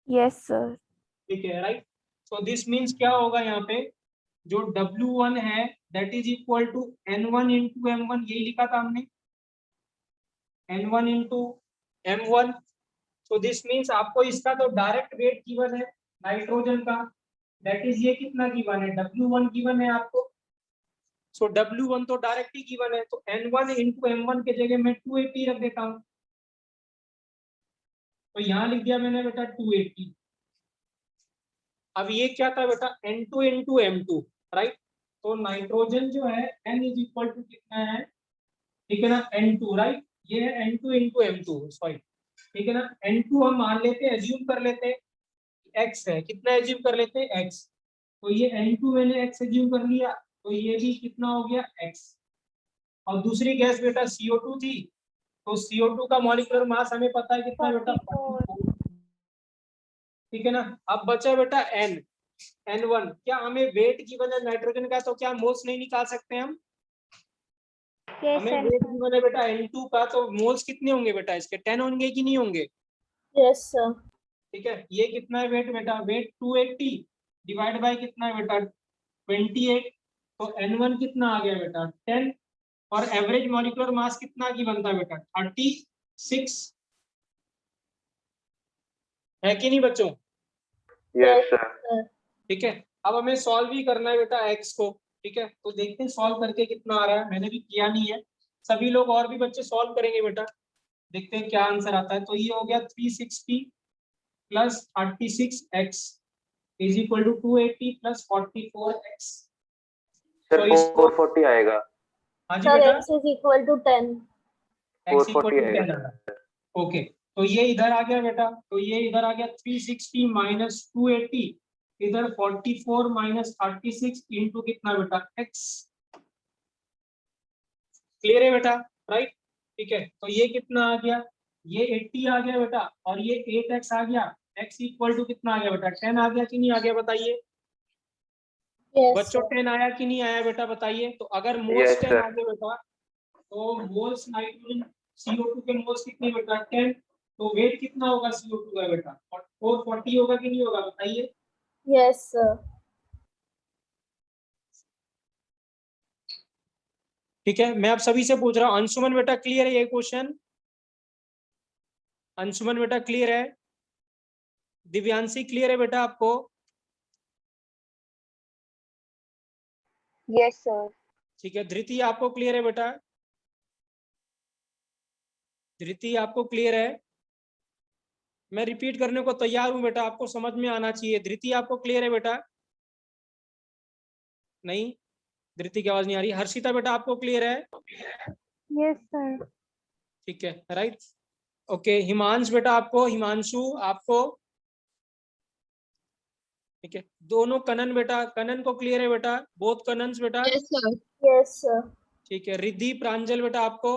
Yes, sir. ठीक है राइट। सो दिस मीन्स क्या होगा यहाँ पे, जो W1 है that is equal to N1 into M1, यही लिखा था हमने, N1 into M1। So this means आपको इसका तो डायरेक्ट वेट गिवन है नाइट्रोजन का, दैट इज ये कितना गिवन है, W1 गिवन है आपको। सो W1 तो डायरेक्ट ही गिवन है, तो N1 इंटू M1 के जगह मैं 280 रख देता हूँ, तो यहाँ लिख दिया मैंने बेटा 280। अब ये क्या था बेटा, N2 इंटू M2, राइट। तो नाइट्रोजन जो है N इज इक्वल टू कितना है, ठीक है ना, N2, राइट, ये है N2 इंटू M2, सॉरी, ठीक है ना। N2 हम मान लेते हैं, एज्यूम कर लेते हैं X है, कितना एज्यूम कर लेते हैं X, तो ये N2 मैंने X एज्यूम कर लिया, तो ये भी कितना हो गया X। और दूसरी गैस बेटा CO2 थी, तो CO2 का मॉलिक्यूलर मास हमें पता है कितना बेटा 44, ठीक है ना। अब बचा बेटा N1, क्या हमें वेट गिवन है नाइट्रोजन का, तो क्या मोल्स नहीं निकाल सकते हम? यस हमें सर। वेट गिवन है बेटा N2 का, तो मोल्स कितने होंगे बेटा इसके, 10 होंगे कि नहीं होंगे? Yes, sir. ठीक है, ये कितना है वेट बेटा, वेट 280 डिवाइड बाय कितना है बेटा 28, तो N1 कितना आ गया बेटा 10, और एवरेज मॉलिक्यूलर मास कितना की बनता है बेटा 36, है कि नहीं बच्चों? Yes sir. ठीक है, अब हमें सॉल्व ही करना है बेटा x को, ठीक है। तो देखते हैं सॉल्व करके कितना आ रहा है, मैंने भी किया नहीं है, सभी लोग और भी बच्चे सॉल्व करेंगे बेटा, देखते हैं क्या आंसर आता है। तो ये हो गया 360 plus 36x is equal to 280 plus 44x। Sir 440 आएगा। हाँ जी Sir, बेटा, X is equal to 10. x equal 440 to 10 आएगा। आ रहा है, ओके। तो ये इधर आ गया बेटा, तो ये इधर आ गया 360 माइनस 280, इधर 44 माइनस 36 इंटू कितना बेटा x। क्लियर है बेटा, राइट, ठीक है। तो ये कितना आ गया, ये 80 आ गया बेटा, और ये 8x आ गया, x इक्वल टू कितना आ गया बेटा 10 आ गया कि नहीं आ गया बताइए? Yes, बच्चों sir. 10 आया कि नहीं आया बेटा बताइए? तो अगर मोल्स Yes, 10 sir. आ गए बेटा, तो मोल्स नाइट्रोजन CO2 के मोल्स कितने बेटा 10, तो वेट कितना होगा CO2 का बेटा 440 होगा कि नहीं होगा बताइए? Yes, sir. ठीक है, मैं आप सभी से पूछ रहा हूँ, अंशुमन बेटा क्लियर है ये क्वेश्चन? अंशुमन बेटा क्लियर है? दिव्यांशी क्लियर है बेटा आपको? Yes, sir. ठीक है, धृति आपको क्लियर है बेटा? धृति आपको क्लियर है? मैं रिपीट करने को तैयार हूं बेटा, आपको समझ में आना चाहिए। धृति आपको क्लियर है बेटा? नहीं, धृति की आवाज नहीं आ रही। हर्षिता बेटा आपको क्लियर है? Yes sir. ठीक है, राइट, ओके। हिमांश बेटा आपको, हिमांशु आपको, ठीक है। दोनों कनन बेटा, कनन को क्लियर है बेटा? बोथ कनन्स बेटा? Yes, sir. Yes, sir. ठीक है। रिद्धि प्रांजल बेटा आपको?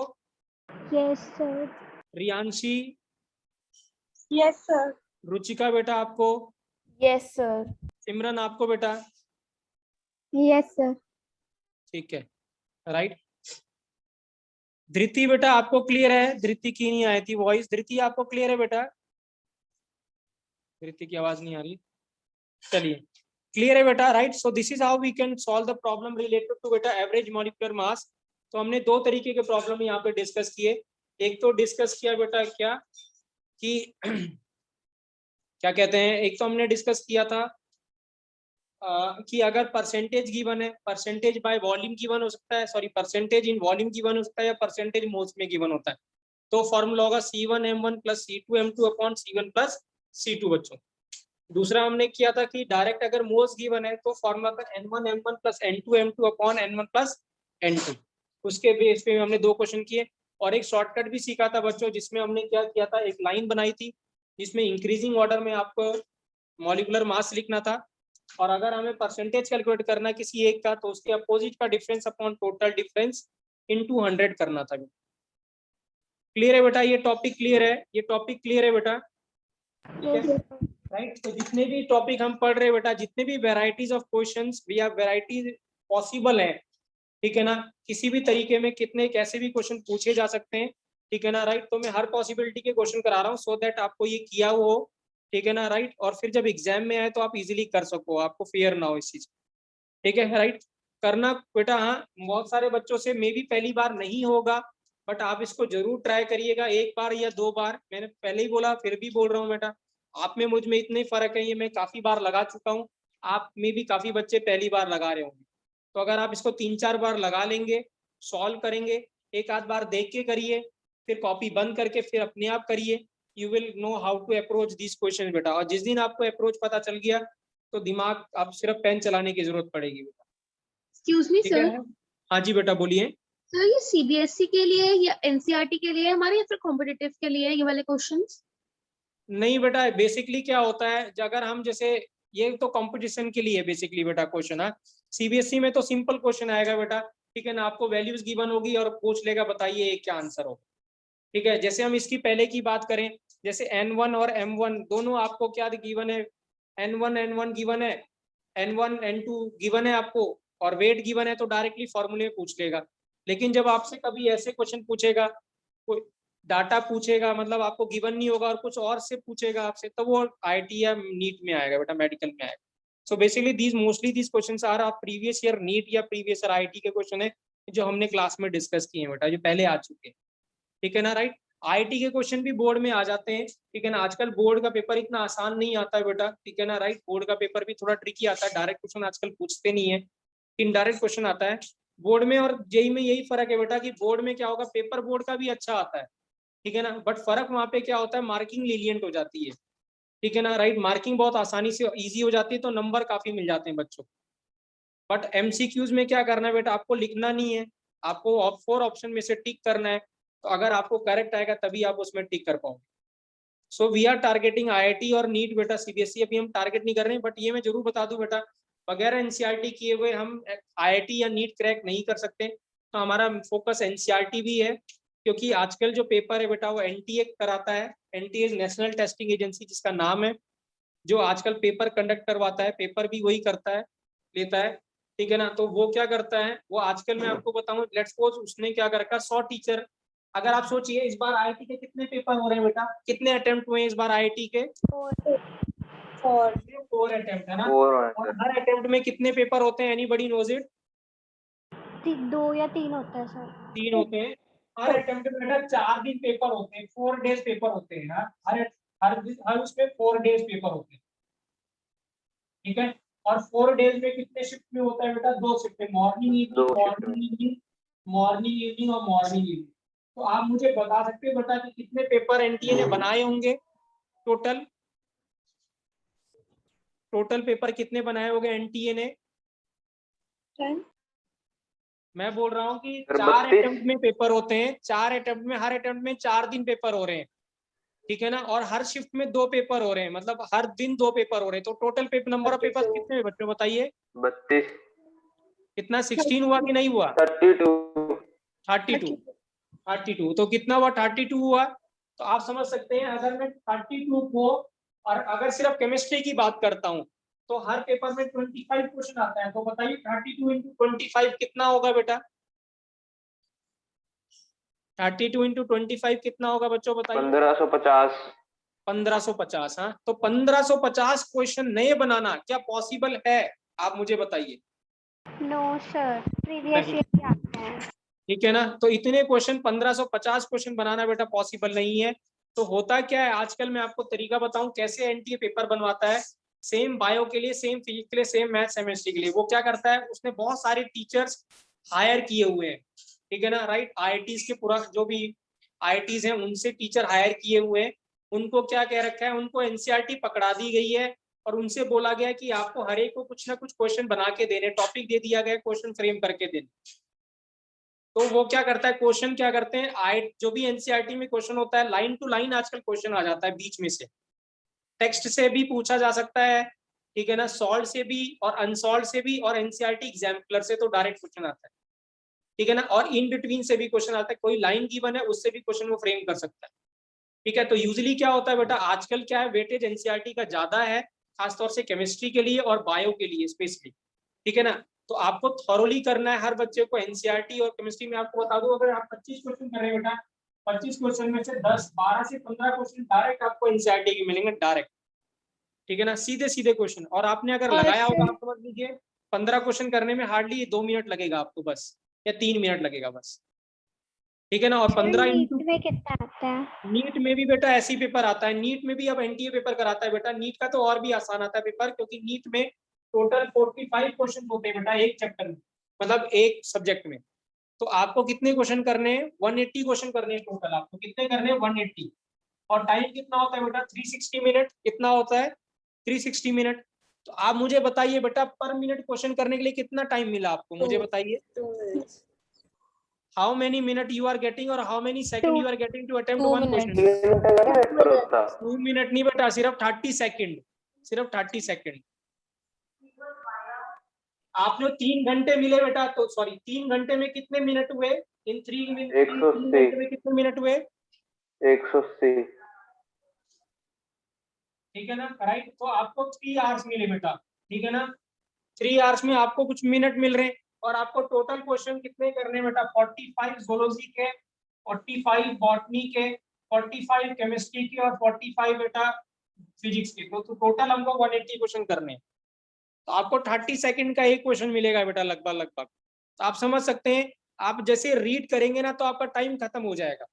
Yes sir. Riyanshi, yes sir. Ruchika बेटा आपको? Yes, sir. सिमरन आपको बेटा? Yes sir. ठीक है, राइट। धृति बेटा आपको क्लियर है? धृति की नहीं आई थी वॉइस। धृति आपको क्लियर है बेटा? धृति की आवाज नहीं आ रही। चलिए, क्लियर है बेटा, right. So this is how we can solve the problem related to बेटा एवरेज मॉलिक्यूलर मास। तो हमने दो तरीके के प्रॉब्लम यहाँ पे डिस्कस किए। एक तो डिस्कस किया बेटा क्या कि क्या कहते हैं, एक तो हमने डिस्कस किया था कि अगर परसेंटेज गिवन है, परसेंटेज बाय वॉल्यूम गिवन हो सकता है, sorry percentage in volume given हो सकता है, या परसेंटेज मोल्स में गिवन होता है। तो फॉर्मूला होगा C1M1 + C2M2 upon C1 + C2 बच्चों। दूसरा हमने किया था कि डायरेक्ट अगर मोल्स गिवन है तो फॉर्मूला था N1M1 + N2M2 upon N1 + N2। उसके बेस पे हमने दो क्वेश्चन किए, और एक शॉर्टकट भी सीखा था बच्चों, जिसमें हमने क्या किया था, एक लाइन बनाई थी जिसमें इंक्रीजिंग ऑर्डर में आपको मॉलिक्यूलर मास लिखना था, और अगर हमें परसेंटेज कैलकुलेट करना है किसी एक का तो उसके अपोजिट का difference upon total difference into 100 करना था। क्लियर है बेटा? ये टॉपिक क्लियर है? ये टॉपिक क्लियर है बेटा? राइट। तो जितने भी टॉपिक हम पढ़ रहे हैं बेटा, जितने भी varieties of questions we have, varieties possible है, ठीक है ना, किसी भी तरीके में कितने कैसे भी क्वेश्चन पूछे जा सकते हैं, ठीक है ना, राइट। तो मैं हर पॉसिबिलिटी के क्वेश्चन करा रहा हूँ सो दैट आपको ये किया हो, ठीक है ना, राइट। और फिर जब एग्जाम में आए तो आप इजीली कर सको, आपको फेयर ना हो इस चीज, ठीक है, राइट। करना बेटा, हाँ, बहुत सारे बच्चों से मे भी पहली बार नहीं होगा, बट आप इसको जरूर ट्राई करिएगा, एक बार या दो बार। मैंने पहले ही बोला, फिर भी बोल रहा हूँ बेटा, आप में मुझ में इतने फर्क है, ये मैं काफी बार लगा चुका हूँ, आप में भी काफी बच्चे पहली बार लगा रहे होंगे। तो अगर आप इसको 3-4 बार लगा लेंगे, सॉल्व करेंगे, एक आध बार देख के करिए, फिर कॉपी बंद करके फिर अपने आप करिए, you will know how to approach this question बेटा। और जिस दिन आपको अप्रोच पता चल गया तो दिमाग, आप सिर्फ पेन चलाने की जरूरत पड़ेगी बेटा। Excuse me sir. हाँ जी बेटा, बोलिए। सर ये सीबीएसई के लिए या एनसीईआरटी के लिए हमारे, या फिर कॉम्पिटिटिव के लिए ये वाले क्वेश्चंस? नहीं बेटा, बेसिकली क्या होता है, अगर हम जैसे, ये तो कंपटीशन के लिए बेसिकली बेटा क्वेश्चन है। सीबीएसई में तो सिंपल क्वेश्चन आएगा बेटा, ठीक है ना, आपको वैल्यूज गिवन होगी और पूछ लेगा बताइए क्या आंसर होगा, ठीक है। जैसे हम इसकी पहले की बात करें, जैसे N1 और M1 दोनों आपको क्या गिवन है, N1 गिवन है, N1 N2 गिवन है आपको, और वेट गिवन है, तो डायरेक्टली फॉर्मूले में पूछ लेगा। लेकिन जब आपसे कभी ऐसे क्वेश्चन पूछेगा, कोई डाटा पूछेगा, मतलब आपको गिवन नहीं होगा और कुछ और से पूछेगा आपसे, तो वो आईआईटी या नीट में आएगा बेटा, मेडिकल में आएगा। So basically these mostly these questions are previous year NEET या प्रीवियस ईयर आईआईटी के क्वेश्चन है, जो हमने क्लास में डिस्कस किए हैं बेटा, जो पहले आ चुके हैं, ठीक है ना, राइट। आईआईटी के क्वेश्चन भी बोर्ड में आ जाते हैं, ठीक है ना। आजकल बोर्ड का पेपर इतना आसान नहीं आता है बेटा, ठीक है ना, राइट। बोर्ड का पेपर भी थोड़ा ट्रिकी आता है, डायरेक्ट क्वेश्चन आजकल पूछते नहीं है, इनडायरेक्ट क्वेश्चन आता है बोर्ड में। और जेईई में यही फर्क है बेटा कि बोर्ड में क्या होगा, पेपर बोर्ड का भी अच्छा आता है, ठीक है ना, बट फर्क वहां पे क्या होता है, मार्किंग लीलियंट हो जाती है, ठीक है ना, राइट। मार्किंग बहुत आसानी से इजी हो जाती है, तो नंबर काफी मिल जाते हैं बच्चों को। बट एमसीक्यूज में क्या करना है बेटा, आपको लिखना नहीं है, आपको 4 ऑप्शन में से टिक करना है, तो अगर आपको करेक्ट आएगा तभी आप उसमें टिक कर पाओगे। So we are targeting IIT और नीट बेटा, सीबीएसई अभी हम टारगेट नहीं कर रहे हैं, बट ये मैं जरूर बता दूं बेटा, बगैर एनसीईआरटी किए हुए हम आईआईटी या नीट क्रैक नहीं कर सकते। तो हमारा फोकस एनसीईआरटी भी है, क्योंकि आजकल जो पेपर है बेटा वो एनटीए कराता है, एनटीए नेशनल टेस्टिंग एजेंसी जिसका नाम है, जो आजकल पेपर कंडक्ट करवाता है, पेपर भी वही करता है, लेता है, ठीक है ना। तो वो क्या करता है, वो आजकल मैं आपको बताऊं, लेट्स सपोज उसने क्या कर रखा, 100 टीचर, अगर आप सोचिए इस बार आईआईटी के कितने पेपर हो रहे हैं बेटा, कितने अटेम्प्ट हुए इस बार आईआईटी के? 4 अटेम्प्ट है ना, और हर अटेम्प्ट में कितने पेपर होते हैं, एनीबॉडी नोज इट? 2 या 3 होता है सर। 3 होते हैं। हर अटेम्प्ट में बेटा 4 दिन पेपर होते हैं, 4 डेज पेपर होते हैं ना, हर उसमें 4 डेज पेपर होते हैं, ठीक है। और 4 डेज में कितने शिफ्ट में होता है बेटा? 2 शिफ्ट में, morning evening, morning evening, morning evening और मॉर्निंग इवनिंग। तो आप मुझे बता सकते हो बेटा कि कितने पेपर एनटीए ने बनाए होंगे? टोटल पेपर कितने बनाए होंगे एनटीए ने? 10। मैं बोल रहा हूँ कि सर, 4 32। अटेम्प्ट में पेपर होते हैं, 4 अटेम्प्ट में, हर अटेम्प्ट में 4 दिन पेपर हो रहे हैं, ठीक है ना, और हर शिफ्ट में 2 पेपर हो रहे हैं, मतलब हर दिन 2 पेपर हो रहे हैं, तो total paper number of paper कितने हैं बच्चों बताइए? 32। कितना 16 हुआ कि नहीं हुआ? 32। 32 तो कितना हुआ? 32 हुआ। तो आप समझ सकते हैं अगर मैं 32 को, और अगर सिर्फ केमिस्ट्री की बात करता हूं तो हर पेपर में 25 क्वेश्चन आता है, तो बताइए 32 into 25 कितना होगा बेटा? 32 into 25 कितना होगा बच्चों बताइए? 1550। 1550। हाँ, तो 1550 क्वेश्चन नए बनाना क्या पॉसिबल है? आप मुझे बताइए। नो सर, प्रीवियस नहीं। ईयर आता है। ठीक है ना, तो इतने क्वेश्चन 1550 क्वेश्चन बनाना बेटा पॉसिबल नहीं है। तो होता क्या है आजकल, मैं आपको तरीका बताऊं कैसे एनटीए पेपर बनवाता है। सेम बायो के लिए, सेम फिजिक्स के लिए, सेम मैथ्स केमिस्ट्री के लिए वो क्या करता है, उसने बहुत सारे टीचर्स हायर किए हुए हैं, ठीक है ना, राइट। आईआईटीज के पूरा जो भी आईआईटीज हैं उनसे टीचर हायर किए हुए हैं। उनको क्या कह रखा है, उनको एनसीईआरटी पकड़ा दी गई है और उनसे बोला गया कि आपको हर एक को कुछ ना कुछ क्वेश्चन बना के देने, टॉपिक दे दिया गया, क्वेश्चन फ्रेम करके देने। तो वो क्या करता है, क्वेश्चन क्या करते हैं, जो भी एनसीईआरटी में क्वेश्चन होता है लाइन टू लाइन आजकल क्वेश्चन आ जाता है बीच में से, टेक्स्ट से भी पूछा जा सकता है, ठीक है ना, सॉल्व से भी और अनसॉल्व से भी, और एनसीईआरटी एग्जाम्पलर से तो डायरेक्ट क्वेश्चन आता है, ठीक है ना, और इन बिटवीन से भी क्वेश्चन आता है, कोई लाइन गिवन है उससे भी क्वेश्चन वो फ्रेम कर सकता है, ठीक है। तो यूजुअली क्या होता है बेटा, आजकल क्या है, वेटेज एनसीईआरटी का ज्यादा है, खासतौर से केमिस्ट्री के लिए और बायो के लिए स्पेशली, ठीक है ना। तो आपको थॉरोली करना है हर बच्चे को एनसीईआरटी और केमिस्ट्री में। आपको बता दूं, अगर आप 25 क्वेश्चन कर रहे हैं बेटा, 25 क्वेश्चन में से 10, 12 से 15 क्वेश्चन डायरेक्ट आपको एनसीईआरटी के मिलेंगे, डायरेक्ट, ठीक है ना, सीधे सीधे क्वेश्चन। और आपने अगर और लगाया होगा, सर- आप समझ लीजिए 15 क्वेश्चन करने में हार्डली 2 मिनट लगेगा आपको बस, या 3 मिनट लगेगा बस, ठीक है ना। और 15 नीट इंटू में कितना आता है? नीट में भी बेटा ऐसी पेपर आता है, नीट में भी अब एनटीए पेपर कराता है बेटा। नीट का तो और भी आसान आता है पेपर, क्योंकि नीट में टोटल 45 क्वेश्चन होते हैं बेटा एक चैप्टर में, मतलब एक सब्जेक्ट में। तो आपको कितने क्वेश्चन करने हैं? 180 क्वेश्चन करने हैं टोटल। आपको कितने करने हैं? 180। और टाइम कितना होता है बेटा? 360 मिनट। कितना होता है? 360 मिनट। तो आप मुझे बताइए बेटा, पर मिनट क्वेश्चन करने के लिए कितना टाइम मिला आपको, मुझे बताइए। How many minute you are getting और how many second you are getting to attempt 1 question? 2 minute नहीं बेटा, सिर्फ 30 सेकंड, सिर्फ 30 सेकंड। आपने 3 घंटे मिले बेटा, तो सॉरी 3 घंटे में कितने मिनट हुए? इन 3 घंटे में कितने मिनट हुए? 180। ठीक है ना, राइट। तो आपको 3 आवर्स मिले बेटा, ठीक है ना, 3 आवर्स में आपको कुछ मिनट मिल रहे हैं। और आपको टोटल क्वेश्चन कितने करने बेटा? 45 जोलॉजी के, 45 बॉटनी के, 45 केमिस्ट्री के और 45 बेटा फिजिक्स के। तो टोटल हमको 180 क्वेश्चन करने हैं। तो आपको 30 सेकंड का एक क्वेश्चन मिलेगा बेटा लगभग। तो आप समझ सकते हैं, आप जैसे रीड करेंगे ना तो आपका टाइम खत्म हो जाएगा।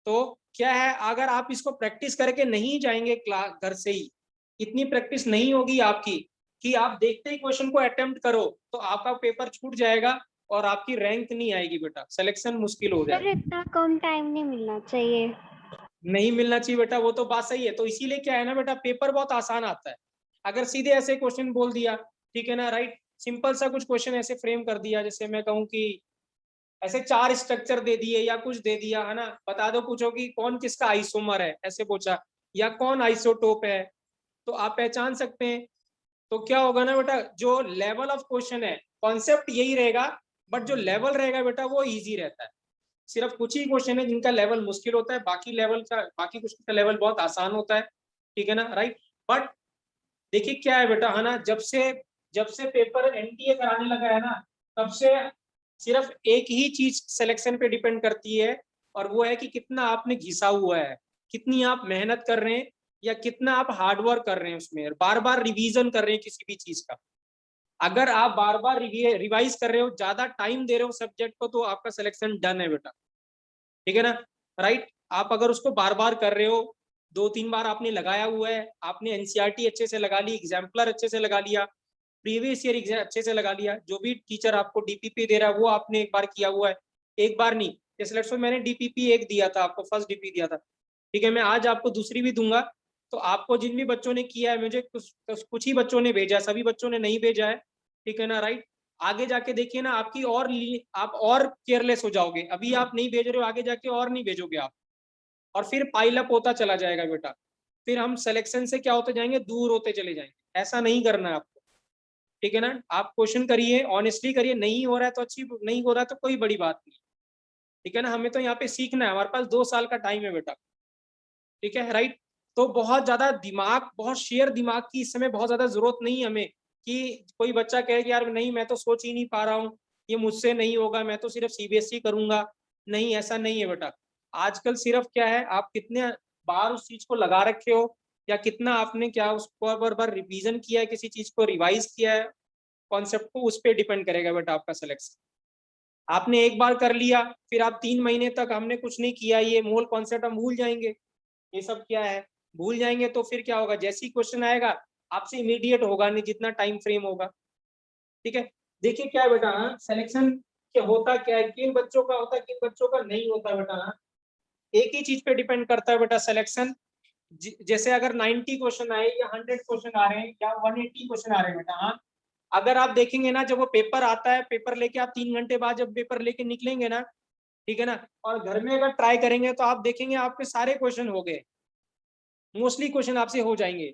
तो क्या है, अगर आप इसको प्रैक्टिस करके नहीं जाएंगे क्लास, घर से ही इतनी प्रैक्टिस नहीं होगी आपकी कि आप देखते ही क्वेश्चन को अटेम्प्ट करो, तो आपका पेपर छूट जाएगा और आपकी रैंक नहीं आएगी बेटा, सिलेक्शन मुश्किल हो सर जाएगा। इतना कम टाइम नहीं मिलना चाहिए। नहीं मिलना चाहिए बेटा, वो तो बात सही है। तो इसीलिए क्या है ना बेटा, पेपर बहुत आसान आता है अगर सीधे ऐसे क्वेश्चन बोल दिया, ठीक है ना, राइट। सिंपल सा कुछ क्वेश्चन ऐसे फ्रेम कर दिया, जैसे मैं कहूँ कि ऐसे 4 स्ट्रक्चर दे दिए या कुछ दे दिया, है ना, बता दो, पूछो कि कौन किसका आइसोमर है, ऐसे पूछा, या कौन आइसोटोप है, तो आप पहचान सकते हैं। तो क्या होगा ना बेटा, जो लेवल ऑफ क्वेश्चन है, कॉन्सेप्ट यही रहेगा, बट जो लेवल रहेगा बेटा वो इजी रहता है। सिर्फ कुछ ही क्वेश्चन है जिनका लेवल मुश्किल होता है, बाकी कुछ का लेवल बहुत आसान होता है, ठीक है ना, राइट। बट देखिए क्या है बेटा, है ना, जब से पेपर एनटीए कराने लगा है ना, तब से सिर्फ एक ही चीज सिलेक्शन पे डिपेंड करती है, और वो है कि कितना आपने घिसा हुआ है, कितनी आप मेहनत कर रहे हैं, या कितना आप हार्डवर्क कर रहे हैं उसमें, बार बार रिवीजन कर रहे हैं किसी भी चीज का। अगर आप बार बार रिवाइज कर रहे हो, ज्यादा टाइम दे रहे हो सब्जेक्ट को, तो आपका सिलेक्शन डन है बेटा, ठीक है ना, राइट। आप अगर उसको बार बार कर रहे हो, 2-3 बार आपने लगाया हुआ है, आपने एनसीईआरटी अच्छे से लगा ली, एग्जाम्पलर अच्छे से लगा लिया, प्रीवियस ईयर अच्छे से लगा लिया, जो भी टीचर आपको डीपीपी दे रहा है वो आपने एक बार किया हुआ है, एक बार नहीं, जैसे लेट्स से मैंने डीपीपी 1 दिया था आपको, फर्स्ट डीपी दिया था, ठीक है, मैं आज आपको दूसरी भी दूंगा, तो आपको जिन भी बच्चों ने किया है, मुझे कुछ ही बच्चों ने भेजा है, सभी बच्चों ने नहीं भेजा है, ठीक है ना, राइट। आगे जाके देखिए ना, आपकी आप और केयरलेस हो जाओगे। अभी आप नहीं भेज रहे हो, आगे जाके और नहीं भेजोगे आप, और फिर पाइल अप होता चला जाएगा बेटा। फिर हम सिलेक्शन से क्या होते जाएंगे, दूर होते चले जाएंगे। ऐसा नहीं करना है आपको, ठीक है ना। आप क्वेश्चन करिए, ऑनेस्टली करिए, नहीं हो रहा है तो अच्छी, नहीं हो रहा है तो कोई बड़ी बात नहीं, ठीक है ना। हमें तो यहाँ पे सीखना है, हमारे पास 2 साल का टाइम है बेटा, ठीक है, राइट। तो बहुत ज्यादा दिमाग, बहुत शेयर दिमाग की इस समय बहुत ज्यादा जरूरत नहीं है हमें, कि कोई बच्चा कहे कि यार नहीं मैं तो सोच ही नहीं पा रहा हूँ, ये मुझसे नहीं होगा, मैं तो सिर्फ सीबीएसई करूंगा। नहीं, ऐसा नहीं है बेटा। आजकल सिर्फ क्या है, आप कितने बार उस चीज को लगा रखे हो, या कितना आपने क्या उसको बार रिवीजन किया है, किसी चीज को रिवाइज किया है, कॉन्सेप्ट को, उस पर डिपेंड करेगा बेटा आपका सिलेक्शन। आपने एक बार कर लिया, फिर आप 3 महीने तक हमने कुछ नहीं किया, ये मूल कॉन्सेप्ट हम भूल जाएंगे, ये सब क्या है भूल जाएंगे, तो फिर क्या होगा, जैसे ही क्वेश्चन आएगा आपसे इमीडिएट होगा नहीं, जितना टाइम फ्रेम होगा, ठीक है। देखिए क्या है बेटा, सिलेक्शन क्या होता, क्या है, किन बच्चों का होता है, किन बच्चों का नहीं होता बेटा। एक ही चीज पे डिपेंड करता है बेटा सिलेक्शन। जैसे अगर 90 क्वेश्चन आए या 100 क्वेश्चन आ रहे हैं या 180 क्वेश्चन आ रहे हैं बेटा, हाँ, अगर आप देखेंगे ना, जब वो पेपर आता है, पेपर लेके आप 3 घंटे बाद जब पेपर लेके निकलेंगे ना, ठीक है ना, और घर में अगर ट्राई करेंगे तो आप देखेंगे आपके सारे क्वेश्चन हो गए, मोस्टली क्वेश्चन आपसे हो जाएंगे,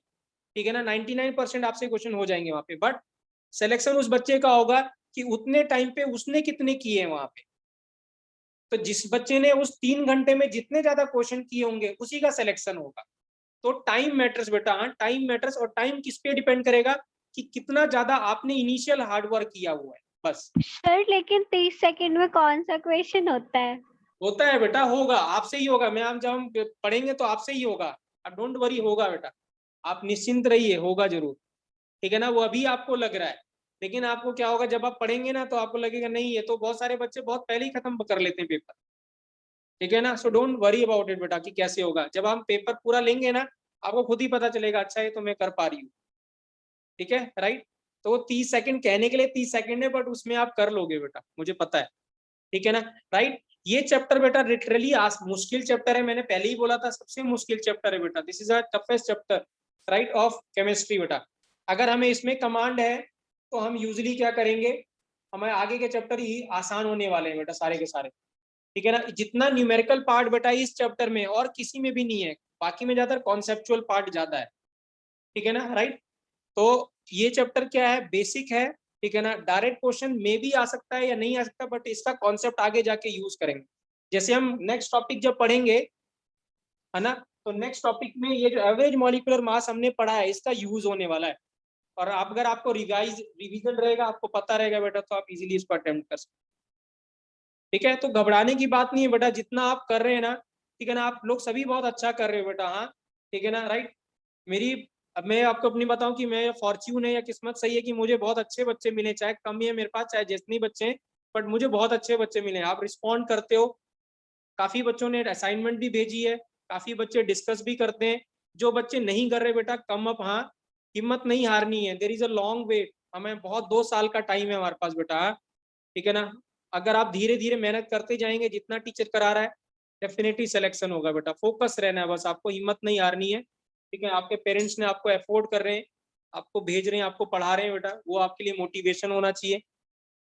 ठीक है ना, 99% आपसे क्वेश्चन हो जाएंगे वहां पे। बट सिलेक्शन उस बच्चे का होगा कि उतने टाइम पे उसने कितने किए हैं वहां पे। तो जिस बच्चे ने उस 3 घंटे में जितने ज्यादा क्वेश्चन किए होंगे उसी का सिलेक्शन होगा। तो टाइम मैटर्स बेटा, हाँ टाइम मैटर्स। और टाइम किस पे डिपेंड करेगा, कि कितना ज्यादा आपने इनिशियल हार्डवर्क किया हुआ है, बस। सर लेकिन 30 सेकंड में कौन सा क्वेश्चन होता है? होता है बेटा, होगा, आपसे ही होगा। मैं जब हम पढ़ेंगे तो आपसे ही होगा, अब डोंट वरी, होगा बेटा, आप निश्चिंत रहिए, होगा जरूर, ठीक है ना। वो अभी आपको लग रहा है, लेकिन आपको क्या होगा, जब आप पढ़ेंगे ना तो आपको लगेगा नहीं, ये तो बहुत सारे बच्चे बहुत पहले ही खत्म कर लेते हैं पेपर, ठीक है ना। So don't worry about it बेटा कि कैसे होगा। जब हम पेपर पूरा लेंगे ना, आपको खुद ही पता चलेगा, अच्छा ये तो मैं कर पा रही हूँ, ठीक है, राइट। तो 30 सेकंड कहने के लिए 30 सेकंड है, बट उसमें आप कर लोगे बेटा, मुझे पता है, ठीक है ना, राइट। ये चैप्टर बेटा लिटरली मुश्किल चैप्टर है, मैंने पहले ही बोला था, सबसे मुश्किल चैप्टर है बेटा। This is a toughest chapter, right, of chemistry बेटा। अगर हमें इसमें कमांड है तो हम यूजली क्या करेंगे, हमें आगे के चैप्टर ही आसान होने वाले हैं बेटा, सारे के सारे, ठीक है ना। जितना न्यूमेरिकल पार्ट बेटा इस चैप्टर में और किसी में भी नहीं है, बाकी में ज्यादा कॉन्सेप्चुअल पार्ट ज्यादा है, ठीक है ना, राइट। तो ये चैप्टर क्या है, बेसिक है, ठीक है ना। डायरेक्ट क्वेश्चन में भी आ सकता है या नहीं आ सकता, बट इसका कॉन्सेप्ट आगे जाके यूज करेंगे। जैसे हम नेक्स्ट टॉपिक जब पढ़ेंगे, है ना, तो नेक्स्ट टॉपिक में ये जो एवरेज मॉलिक्यूलर मास हमने पढ़ा है, इसका यूज होने वाला है। और आप अगर आपको रिवीजन रहेगा, आपको पता रहेगा बेटा, तो आप इजीली इसको अटेम्प्ट कर सकते, ठीक है। तो घबराने की बात नहीं है बेटा, जितना आप कर रहे हैं ना, ठीक है ना, आप लोग सभी बहुत अच्छा कर रहे हो बेटा, हाँ, ठीक है ना, राइट। मेरी, अब मैं आपको अपनी बताऊं कि मैं फॉर्च्यून है या किस्मत सही है कि मुझे बहुत अच्छे बच्चे मिले, चाहे कम ही है मेरे पास, चाहे जितने बच्चे हैं, बट मुझे बहुत अच्छे बच्चे मिले। आप रिस्पॉन्ड करते हो, काफी बच्चों ने असाइनमेंट भी भेजी है, काफी बच्चे डिस्कस भी करते हैं। जो बच्चे नहीं कर रहे बेटा, कम अप, हाँ, हिम्मत नहीं हारनी है, there is a long wait, हमें बहुत 2 साल का टाइम है हमारे पास बेटा, हाँ, ठीक है ना। अगर आप धीरे धीरे मेहनत करते जाएंगे, जितना टीचर करा रहा है, डेफिनेटली सिलेक्शन होगा बेटा। फोकस रहना है बस, आपको हिम्मत नहीं हारनी है, ठीक है। आपके पेरेंट्स ने आपको अफोर्ड कर रहे हैं, आपको भेज रहे हैं, आपको पढ़ा रहे हैं बेटा, वो आपके लिए मोटिवेशन होना चाहिए,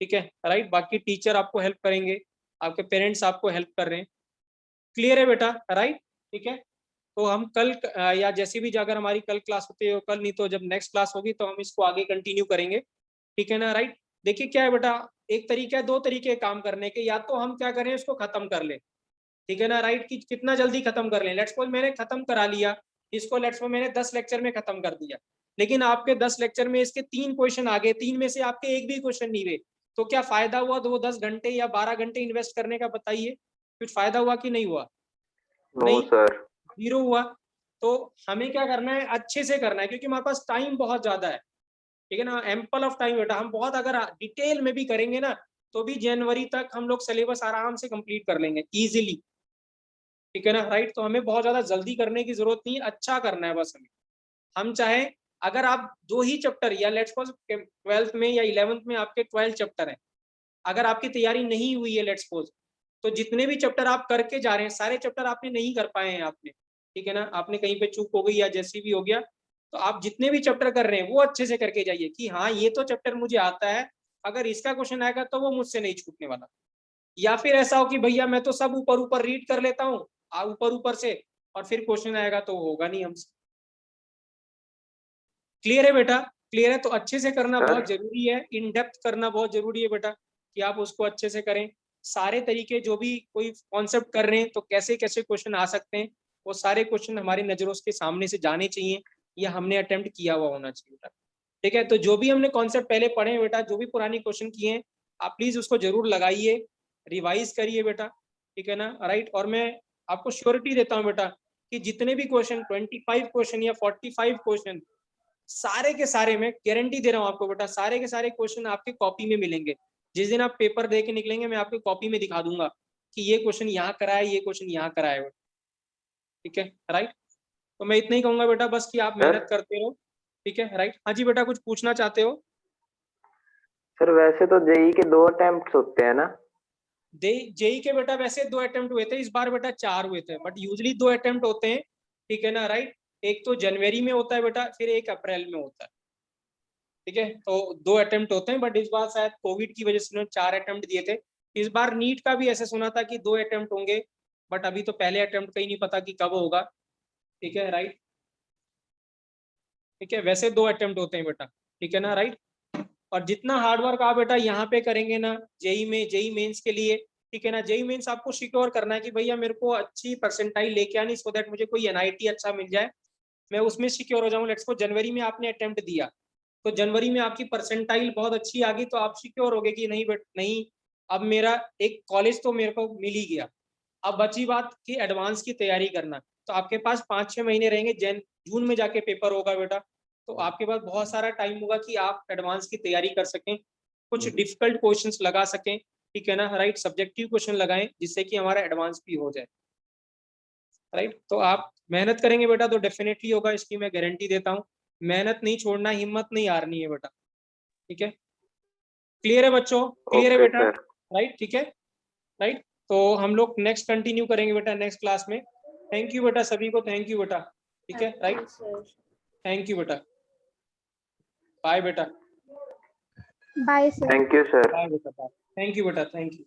ठीक है, राइट। बाकी टीचर आपको हेल्प करेंगे, आपके पेरेंट्स आपको हेल्प कर रहे हैं, क्लियर है बेटा, राइट, ठीक है। तो हम कल या जैसे भी अगर हमारी कल क्लास होती है, कल नहीं तो जब नेक्स्ट क्लास होगी तो हम इसको आगे कंटिन्यू करेंगे, ठीक है ना, राइट। देखिए क्या है बेटा, एक तरीका है, 2 तरीके काम करने के, या तो हम क्या करें, इसको खत्म कर लें, ठीक है ना, राइट, कि कितना जल्दी खत्म कर लें। लेट्स सपोज मैंने खत्म करा लिया इसको, लेट्स सपोज मैंने 10 लेक्चर में खत्म कर दिया, लेकिन आपके 10 लेक्चर में इसके 3 क्वेश्चन आ गए, 3 में से आपके एक भी क्वेश्चन नहीं रहे, तो क्या फायदा हुआ? तो वो 10 घंटे या 12 घंटे इन्वेस्ट करने का, बताइए, कुछ फायदा हुआ कि नहीं हुआ? नो नहीं, सर। 0 हुआ। तो हमें क्या करना है, अच्छे से करना है, क्योंकि हमारे पास टाइम बहुत ज्यादा है, ठीक है ना, एम्पल ऑफ टाइम बेटा। हम बहुत अगर डिटेल में भी करेंगे ना, तो भी जनवरी तक हम लोग सिलेबस आराम से कंप्लीट कर लेंगे इजीली, ठीक है ना, राइट। तो हमें बहुत ज्यादा जल्दी करने की जरूरत नहीं है, अच्छा करना है बस हमें। हम चाहे अगर आप 2 ही चैप्टर, या लेट्स सपोज 12th में या 11th में आपके 12 चैप्टर हैं, अगर आपकी तैयारी नहीं हुई है लेट्स सपोज, तो जितने भी चैप्टर आप करके जा रहे हैं, सारे चैप्टर आपने नहीं कर पाए हैं आपने, ठीक है ना, आपने कहीं पे चूक हो गई या जैसी भी हो गया, तो आप जितने भी चैप्टर कर रहे हैं वो अच्छे से करके जाइए कि हाँ ये तो चैप्टर मुझे आता है, अगर इसका क्वेश्चन आएगा तो वो मुझसे नहीं छूटने वाला। या फिर ऐसा हो कि भैया मैं तो सब ऊपर ऊपर रीड कर लेता हूँ ऊपर ऊपर से, और फिर क्वेश्चन आएगा तो होगा नहीं हमसे। क्लियर है बेटा? क्लियर है? तो अच्छे से करना बहुत जरूरी है, इन डेप्थ करना बहुत जरूरी है बेटा, कि आप उसको अच्छे से करें। सारे तरीके जो भी कोई कॉन्सेप्ट कर रहे हैं तो कैसे कैसे क्वेश्चन आ सकते हैं, वो सारे क्वेश्चन हमारी नजरों के सामने से जाने चाहिए, या हमने अटेम्प्ट किया हुआ होना चाहिए बेटा। ठीक है, तो जो भी हमने कॉन्सेप्ट पहले पढ़े हैं बेटा, जो भी पुरानी क्वेश्चन किए हैं, आप प्लीज उसको जरूर लगाइए, रिवाइज करिए बेटा, ठीक है ना, राइट। और मैं आपको श्योरिटी देता हूँ बेटा कि जितने भी क्वेश्चन 25 क्वेश्चन या 45 क्वेश्चन, सारे के सारे, मैं गारंटी दे रहा हूँ आपको बेटा, सारे के सारे क्वेश्चन आपके कॉपी में मिलेंगे। जिस दिन आप पेपर दे के निकलेंगे मैं आपको कॉपी में दिखा दूंगा कि ये क्वेश्चन यहाँ करा है, ये क्वेश्चन यहाँ करा है, ठीक है, राइट। तो मैं इतना ही कहूंगा बेटा बस कि आप मेहनत करते रहो, ठीक है, राइट। हाँ जी बेटा, कुछ पूछना चाहते हो? सर वैसे तो जेई के 2 अटेम्प्ट होते हैं ना? जेई के बेटा वैसे 2 अटेम्प्ट हुए थे, इस बार बेटा 4 हुए थे, बट यूजली 2 अटेम्प्ट होते हैं, ठीक है ना, राइट। एक तो जनवरी में होता है बेटा, फिर एक अप्रैल में होता है, ठीक है। तो 2 अटेम्प्ट होते हैं, बट इस बार शायद कोविड की वजह से उन्होंने 4 अटेम्प्ट दिए थे। इस बार नीट का भी ऐसे सुना था कि 2 अटेम्प्ट होंगे, बट अभी तो पहले अटेम्प्ट का ही नहीं पता कि कब होगा, ठीक है, राइट। ठीक है, वैसे 2 अटेम्प्ट होते हैं बेटा, ठीक है ना, राइट। और जितना हार्डवर्क आप बेटा यहाँ पे करेंगे ना जेई मेंस के लिए, ठीक है ना, जेई मेंस आपको सिक्योर करना है कि भैया मेरे को अच्छी परसेंटाइल लेके आनी, सो दैट मुझे कोई एनआईटी अच्छा मिल जाए, मैं उसमें सिक्योर हो जाऊँ। लेट्स को जनवरी में आपने अटेम्प्ट दिया, तो जनवरी में आपकी परसेंटाइल बहुत अच्छी आ गई, तो आप सिक्योर हो गए कि नहीं अब मेरा एक कॉलेज तो मेरे को मिल ही गया। अब बची बात कि एडवांस की तैयारी करना, तो आपके पास 5-6 महीने रहेंगे, जून में जाके पेपर होगा बेटा, तो आपके पास बहुत सारा टाइम होगा कि आप एडवांस की तैयारी कर सकें, कुछ डिफिकल्ट क्वेश्चंस लगा सकें, ठीक है ना, राइट। सब्जेक्टिव क्वेश्चन लगाएं जिससे कि हमारा एडवांस भी हो जाए, राइट। तो आप मेहनत करेंगे बेटा तो डेफिनेटली होगा, इसकी मैं गारंटी देता हूँ। मेहनत नहीं छोड़ना, हिम्मत नहीं हारनी है बेटा, ठीक है। क्लियर है बच्चों? क्लियर है बेटा? राइट, ठीक है, राइट। तो हम लोग नेक्स्ट कंटिन्यू करेंगे बेटा नेक्स्ट क्लास में। थैंक यू बेटा सभी को, थैंक यू बेटा, ठीक है, राइट। थैंक यू बेटा, बाय बेटा, Bye, sir. Thank you sir. Bye बेटा, बाय, थैंक यू बेटा, थैंक यू।